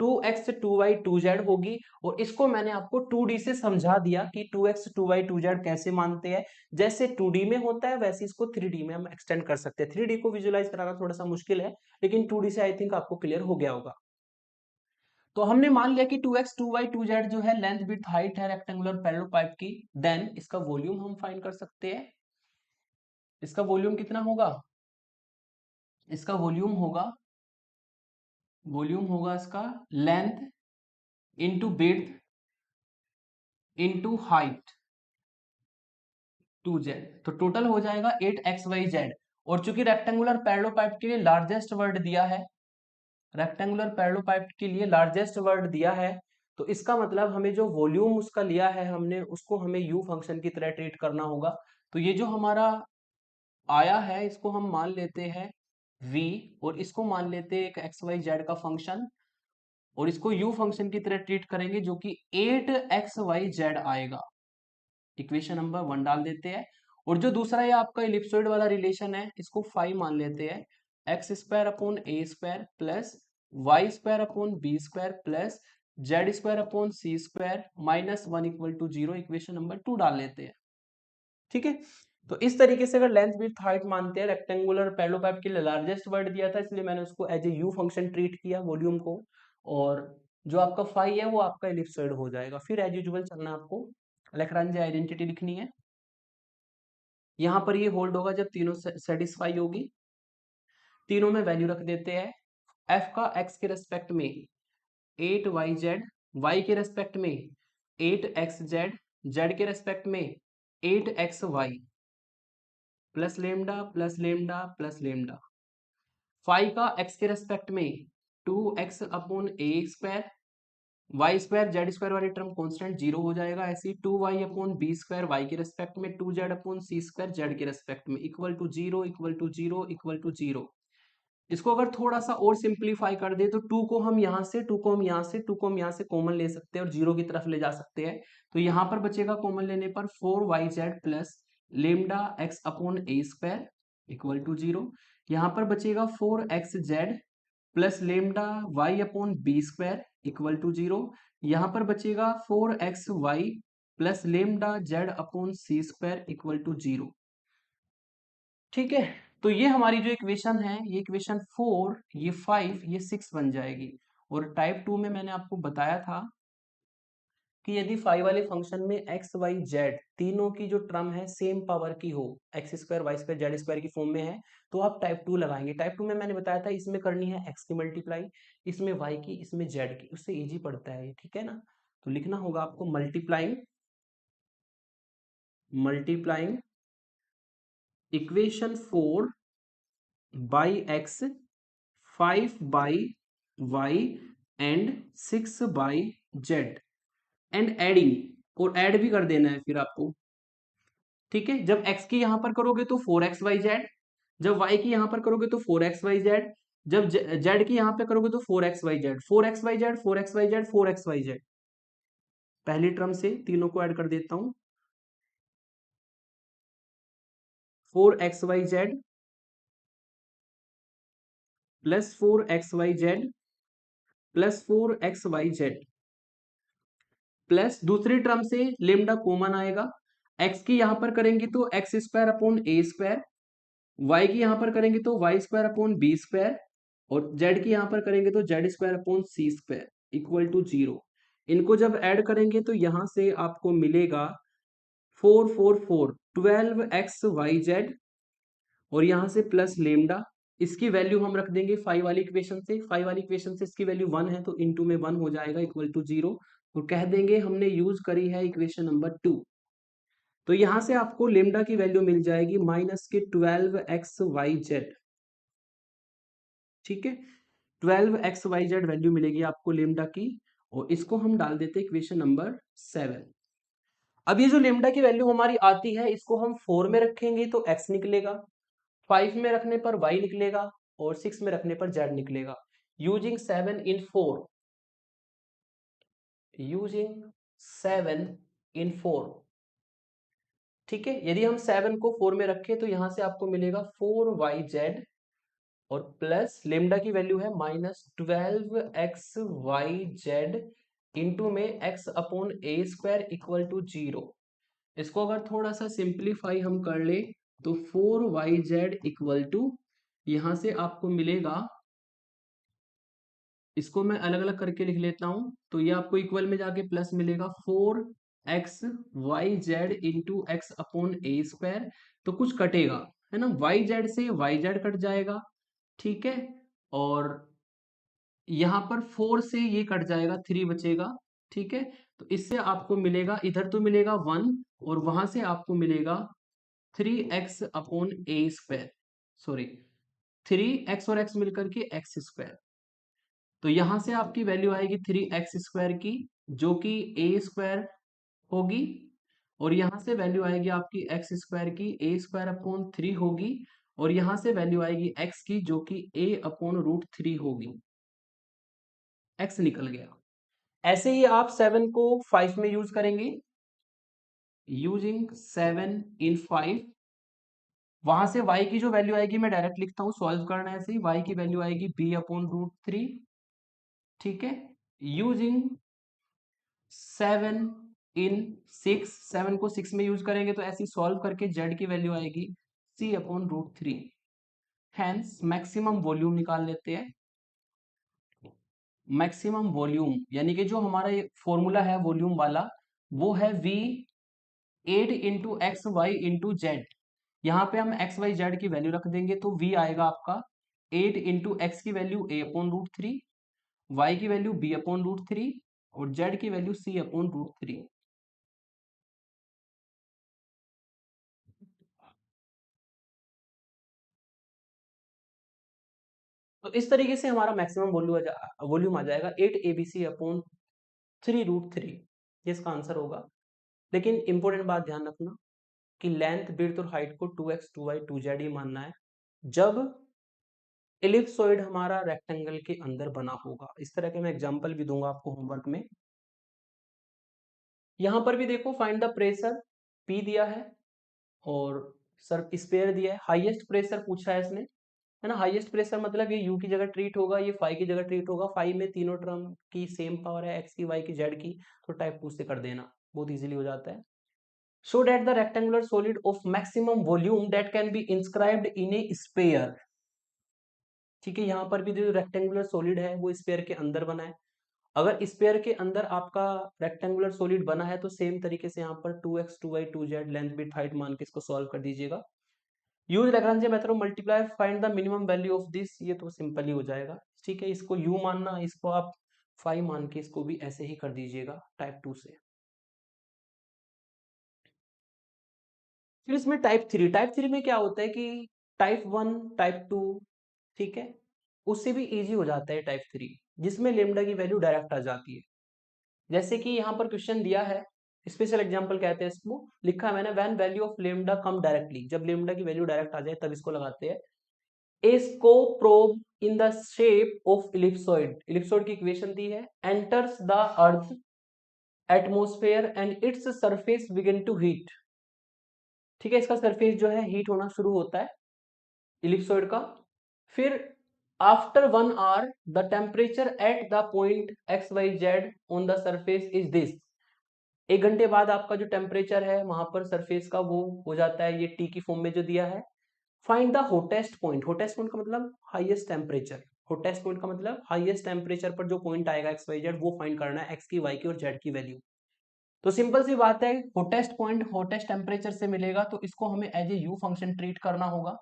2x 2y 2z होगी। और इसको मैंने आपको 2D से समझा दिया कि 2x 2y 2z कैसे मानते हैं। जैसे 2D में होता है वैसे इसको 3D में हम एक्सटेंड कर सकते हैं। 3D को विजुअलाइज कराना थोड़ा सा मुश्किल है, लेकिन 2D से आई थिंक आपको क्लियर हो गया होगा। तो हमने मान लिया कि 2x 2y 2z जो है लेंथ, विड्थ, हाइट है रेक्टेंगुलर पैरेललोपाइप की। देन इसका वॉल्यूम हम फाइंड कर सकते हैं। इसका वॉल्यूम कितना होगा, इसका वॉल्यूम होगा इसका length into width into height 2z। तो टोटल हो जाएगा 8xyz। और चूंकि रेक्टेंगुलर पैरेललोपाइप के लिए लार्जेस्ट वर्ड दिया है, रेक्टेंगुलर पैरेललोपाइप के लिए लार्जेस्ट वर्ड दिया है, तो इसका मतलब हमें जो वॉल्यूम उसका लिया है हमने, उसको हमें u फंक्शन की तरह ट्रीट करना होगा। तो ये जो हमारा आया है, इसको हम मान लेते हैं v, और इसको मान लेते हैं एक xyz का फंक्शन, और इसको u फंक्शन की तरह ट्रीट करेंगे, जो कि 8xyz आएगा। इक्वेशन नंबर 1 डाल देते हैं। और जो दूसरा ये आपका इलिप्सॉइड वाला रिलेशन है, इसको फाइव मान लेते हैं। X square upon A square plus y square upon B square plus z square upon C square minus 1 equal to 0। Equation number 2 डाल लेते हैं। ठीक है, तो इस तरीके से अगर लेंथ, विड्थ, हाइट मानते हैं, रेक्टेंगुलर पैरेललोपाइप के लिए लार्जेस्ट वर्ड दिया था, इसलिए मैंने उसको as a u function treat किया वॉल्यूम को। और जो आपका फाई है वो आपका इलिप्सॉइड हो जाएगा। फिर एज यूजुअल चलना आपको, लैग्रेंज आइडेंटिटी लिखनी है। यहां पर ये होल्ड होगा जब तीनों सेटिस्फाई होगी। तीनों में वैल्यू रख देते हैं। एफ का एक्स के रेस्पेक्ट में 8yz, वाई के रेस्पेक्ट में 8xz, जेड के रेस्पेक्ट में 8xy plus lambda plus lambda plus lambda. Phi का एक्स के रेस्पेक्ट में 2x अपॉन ए square, Y square Z square वाली टर्म कांस्टेंट 0 हो जाएगा। ऐसे ही 2y upon B square Y के रेस्पेक्ट में, 2z अपॉन सी स्क्वायर जेड के रेस्पेक्ट में, equal to 0 equal to 0 equal to 0। इसको अगर थोड़ा सा और सिंप्लीफाई कर दे तो टू को हम यहाँ से, टू को हम यहाँ से, टू को हम यहाँ से कॉमन ले सकते हैं और जीरो की तरफ ले जा सकते हैं। तो यहाँ पर बचेगा कॉमन लेने पर 4yz plus lambda x upon A square equal to zero. यहाँ पर बचेगा 4xz plus lambda y upon B square equal to zero. यहाँ पर बचेगा 4xy plus lambda z upon C square equal to zero. ठीक है, तो ये हमारी जो इक्वेशन है, ये इक्वेशन 4, ये 5, ये 6 बन जाएगी। और टाइप 2 में मैंने आपको बताया था कि यदि फाइव वाले फंक्शन में एक्स वाई जेड तीनों की जो टर्म है सेम पावर की हो, x square Y square Z square की फॉर्म में है, तो आप टाइप 2 लगाएंगे। टाइप 2 में मैंने बताया था इसमें करनी है एक्स की मल्टीप्लाई, इसमें वाई की, इसमें जेड की, उससे इजी पड़ता है ये, ठीक है ना। तो लिखना होगा आपको multiplying multiplying equation 4 by x, 5 by y and 6 by z and adding, और ऐड भी कर देना है फिर आपको। ठीक है, जब x की यहां पर करोगे तो 4xyz, जब y की यहां पर करोगे तो 4xyz, जब z की यहां पे करोगे तो 4xyz, 4xyz 4xyz 4xyz। पहली टर्म से तीनों को ऐड कर देता हूं, 4xyz plus 4xyz plus 4xyz plus दूसरी टर्म से लेमडा कॉमन आएगा। x की यहां पर करेंगे तो एक्स स्क्वायर अपॉन ए स्क्वायर, y की यहां पर करेंगे तो y square upon B square, और z की यहां पर करेंगे तो z square upon C square equal to zero. इनको जब ऐड करेंगे तो यहां से आपको मिलेगा 4 4 4 12xyz, और यहां से प्लस लेमडा, इसकी वैल्यू हम रख देंगे 5 वाली इक्वेशन से, 5 वाली इक्वेशन से इसकी वैल्यू 1 है तो इनटू में 1 हो जाएगा इक्वल टू जीरो, और कह देंगे हमने यूज करी है इक्वेशन नंबर 2। तो यहां से आपको लेमडा की वैल्यू मिल जाएगी माइनस के 12xyz। ठीक है, 12xyz वैल्यू मिलेगी आपको लेमडा की, और इसको हम डाल देते हैं इक्वेशन नंबर 7। अब ये जो लेमडा की वैल्यू हमारी आती है, इसको हम 4 में रखेंगे तो x निकलेगा, 5 में रखने पर y निकलेगा, और 6 में रखने पर z निकलेगा। यूजिंग 7 इन 4, यूजिंग 7 इन 4। ठीक है, यदि हम 7 को 4 में रखें तो यहां से आपको मिलेगा 4yz, और प्लस लेमडा की वैल्यू है माइनस 12xyz इंटू में x upon A square equal to zero. इसको अगर थोड़ा सा सिंप्लीफाई हम कर ले तो 4yz इक्वल टू, यहां से आपको मिलेगा, इसको मैं अलग अलग करके लिख लेता हूं, तो ये आपको इक्वल में जाके प्लस मिलेगा 4xyz इंटू एक्स अपॉन ए स्क्वायर। तो कुछ कटेगा, है ना, yz से yz कट जाएगा, ठीक है, और यहां पर 4 से ये कट जाएगा, 3 बचेगा। ठीक है, तो इससे आपको मिलेगा, इधर तो मिलेगा 1, और वहां से आपको मिलेगा 3x अपॉन ए स्क्वायर, सॉरी 3x और x मिलकर के एक्स स्क्वायर। तो यहां से आपकी वैल्यू आएगी 3x स्क्वायर की, जो कि ए स्क्वायर होगी, और यहां से वैल्यू आएगी आपकी एक्स स्क्वायर की, ए स्क्वायर अपॉन 3 होगी, और यहां से वैल्यू आएगी x की, जो कि a अपॉन रूट 3 होगी। x निकल गया। ऐसे ही आप 7 को 5 में यूज करेंगे, यूजिंग 7 इन 5। वहां से y की जो वैल्यू आएगी मैं डायरेक्ट लिखता हूं, सॉल्व करना है ऐसे ही, y की वैल्यू आएगी b अपॉन रूट 3। ठीक है, यूजिंग 7 इन 6, 7 को 6 में यूज करेंगे तो ऐसे सॉल्व करके z की वैल्यू आएगी c upon root 3। Hence maximum volume निकाल लेते हैं। मैक्सिमम वॉल्यूम यानी कि जो हमारा ये फॉर्मूला है वॉल्यूम वाला, वो है v 8 into x y into z. यहाँ पे हम एक्स वाई जेड की वैल्यू रख देंगे तो v आएगा आपका 8 इंटू एक्स की value a upon root 3, y की वैल्यू b अपॉन रूट 3, और z की वैल्यू c अपॉन रूट 3। तो इस तरीके से हमारा मैक्सिमम वॉल्यूम आ जाएगा 8 abc अपॉन 3 रूट 3, ये इसका आंसर होगा। लेकिन इंपॉर्टेंट बात ध्यान रखना कि लेंथ, विड्थ और हाइट को 2x 2y 2z ही मानना है। जब इलिप्सॉइड हमारा रेक्टेंगल के अंदर बना होगा। इस तरह के मैं एग्जांपल भी दूंगा आपको होमवर्क में। यहां पर भी देखो फाइंड द प्रेशर, P दिया है और सर स्पेयर दिया है। हाईएस्ट प्रेशर पूछा है इसने, है ना। हाईएस्ट प्रेशर मतलब ये U की जगह ट्रीट होगा, ये फाई की जगह ट्रीट होगा। फाई में तीनों टर्म की सेम पावर है, एक्स की, वाई की, जेड की, तो टाइप 2 से कर देना, बहुत इजीली हो जाता है। Show that the rectangular solid of maximum volume that can be inscribed in a sphere. ठीक है, यहाँ पर भी जो रेक्टेंगुलर सॉलिड है वो स्पेयर के अंदर बना है। अगर स्पेयर के अंदर आपका रेक्टेंगुलर सॉलिड बना है तो सेम तरीके से यहाँ पर 2x 2y 2z length width height मान के इसको सॉल्व कर दीजिएगा। Use Lagrange method of multiply, find the minimum value of this, ये तो सिंपल ही हो जाएगा। ठीक है, इसको u मानना, इसको आप 5 मान के इसको भी ऐसे ही कर दीजिएगा टाइप 2 से। फिर इसमें टाइप 3 में क्या होता है कि टाइप 1 टाइप 2, ठीक है, उससे भी इजी हो जाता है टाइप 3, जिसमें लेमडा की वैल्यू डायरेक्ट आ जाती है। जैसे कि यहाँ पर क्वेश्चन दिया है, स्पेशल एग्जांपल कहते हैं इसको, लिखा है मैंने when value of lambda come directly, जब लेमडा की वैल्यू डायरेक्ट आ जाए तब इसको लगाते हैं। ए स्कोप probe in the shape of ellipsoid, ellipsoid की इक्वेशन दी है, enters the earth atmosphere and its surface begin to heat. ठीक है, इसका सरफेस जो है हीट होना शुरू होता है इलिप्सॉइड का। फिर after 1 hour the temperature at the point x Y z on the surface is this. 1 घंटे बाद आपका जो टेम्परेचर है वहां पर सरफेस का वो हो जाता है ये टी की फॉर्म में जो दिया है। Find the hottest point, hottest point का मतलब हाईएस्ट टेम्परेचर, होटेस्ट पॉइंट का मतलब हाईएस्ट टेम्परेचर पर जो पॉइंट आएगा एक्स वाई जेड, वो फाइंड करना है, एक्स की, वाई की और जेड की वैल्यू। तो सिंपल सी बात है, होटेस्ट पॉइंट होटेस्ट टेम्परेचर से मिलेगा तो इसको हमें as a u function treat करना होगा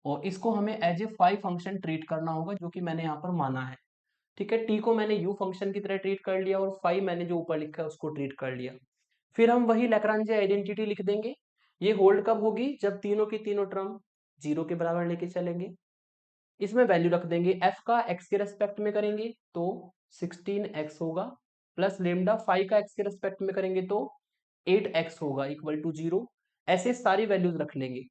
और इसको हमें as a phi function treat करना होगा, जो कि मैंने यहाँ पर माना है। ठीक है, टी को मैंने यू फंक्शन की तरह ट्रीट कर लिया और फाई मैंने जो ऊपर लिखा है उसको ट्रीट कर लिया। फिर हम वही लैग्रांज आइडेंटिटी लिख देंगे। ये होल्ड कब होगी, जब तीनों की तीनों टर्म 0 के बराबर लेके चलेंगे। इसमें वैल्यू रख देंगे, एफ का एक्स के रेस्पेक्ट में करेंगे तो 16x होगा, प्लस लेमडा फाई का एक्स के रेस्पेक्ट में करेंगे तो 8x होगा इक्वल टू 0। ऐसे सारी वैल्यूज रख लेंगे।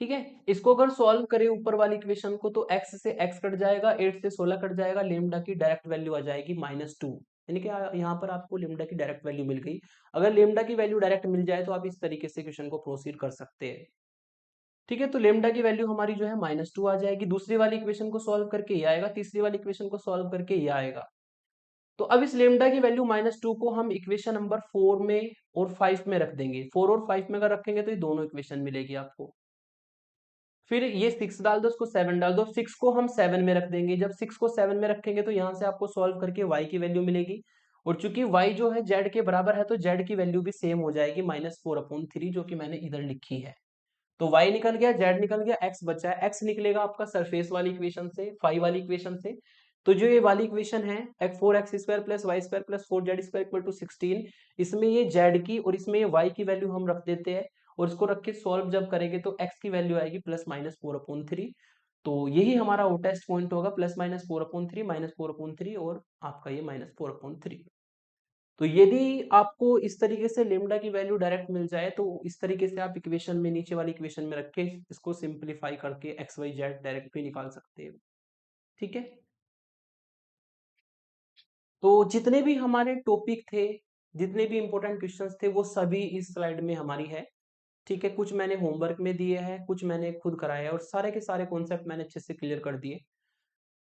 ठीक है, इसको अगर सॉल्व करें ऊपर वाली इक्वेशन को तो x से x कट जाएगा, 8 से 16 कट जाएगा, लेमडा की डायरेक्ट वैल्यू आ जाएगी -2। यानी कि यहाँ पर आपको लेमडा की डायरेक्ट वैल्यू मिल गई। अगर लेमडा की वैल्यू डायरेक्ट मिल जाए तो आप इस तरीके से क्वेश्चन को प्रोसीड कर सकते हैं। ठीक है, तो लेमडा की वैल्यू हमारी जो है -2 आ जाएगी। दूसरी वाली इक्वेशन को सॉल्व करके ये आएगा, तीसरी वाली इक्वेशन को सॉल्व करके ये आएगा। तो अब इस लेमडा की वैल्यू -2 को हम इक्वेशन नंबर 4 में और 5 में रख देंगे। 4 और 5 में अगर रखेंगे तो ये दोनों इक्वेशन मिलेगी आपको। फिर ये 6 डाल दो, उसको 7 डाल दो, 6 को हम 7 में रख देंगे। जब 6 को 7 में रखेंगे तो यहाँ से आपको सॉल्व करके y की वैल्यू मिलेगी, और चूंकि y जो है z के बराबर है तो z की वैल्यू भी सेम हो जाएगी -4/3, जो कि मैंने इधर लिखी है। तो y निकल गया, z निकल गया, x बचा है। x निकलेगा आपका सरफेस वाली इक्वेशन से, फाई वाली इक्वेशन से। तो जो ये वाली इक्वेशन है 4x² + y² + 4z² = 16, इसमें ये z की और इसमें ये y की वैल्यू हम रख देते हैं, और इसको रख के सॉल्व जब करेंगे तो x की वैल्यू आएगी +-4/3। तो यही हमारा वो टेस्ट पॉइंट होगा, +-4/3 -4/3 और आपका ये -4/3। तो यदि आपको इस तरीके से लेमडा की वैल्यू डायरेक्ट मिल जाए तो इस तरीके से आप इक्वेशन में, नीचे वाली इक्वेशन में रख के इसको सिंपलीफाई करके एक्स वाई जेड डायरेक्ट भी निकाल सकते हैं। ठीक है, तो जितने भी हमारे टॉपिक थे, जितने भी इंपॉर्टेंट क्वेश्चंस थे, वो सभी इस स्लाइड में हमारी है। ठीक है, कुछ मैंने होमवर्क में दिए हैं, कुछ मैंने खुद कराया है, और सारे के सारे कॉन्सेप्ट मैंने अच्छे से क्लियर कर दिए।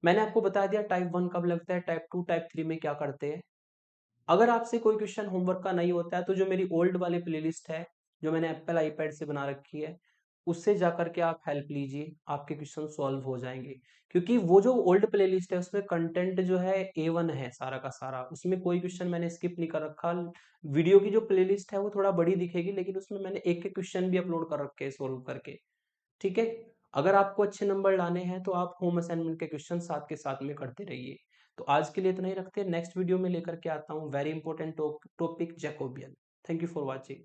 मैंने आपको बता दिया टाइप 1 कब लगता है, टाइप 2 टाइप 3 में क्या करते हैं। अगर आपसे कोई क्वेश्चन होमवर्क का नहीं होता है तो जो मेरी ओल्ड वाली प्लेलिस्ट है, जो मैंने एप्पल आईपैड से बना रखी है, उससे जाकर के आप हेल्प लीजिए, आपके क्वेश्चन सॉल्व हो जाएंगे। क्योंकि वो जो ओल्ड प्लेलिस्ट है उसमें कंटेंट जो है A1 है सारा का सारा, उसमें कोई क्वेश्चन मैंने स्किप नहीं कर रखा। वीडियो की जो प्लेलिस्ट है वो थोड़ा बड़ी दिखेगी, लेकिन उसमें मैंने एक एक क्वेश्चन भी अपलोड कर रखे हैं सोल्व करके। ठीक है, अगर आपको अच्छे नंबर लाने हैं तो आप होम असाइनमेंट के क्वेश्चन साथ के साथ में करते रहिए। तो आज के लिए इतना ही रखते हैं, नेक्स्ट वीडियो में लेकर के आता हूँ very important topic Jacobian. Thank you for watching.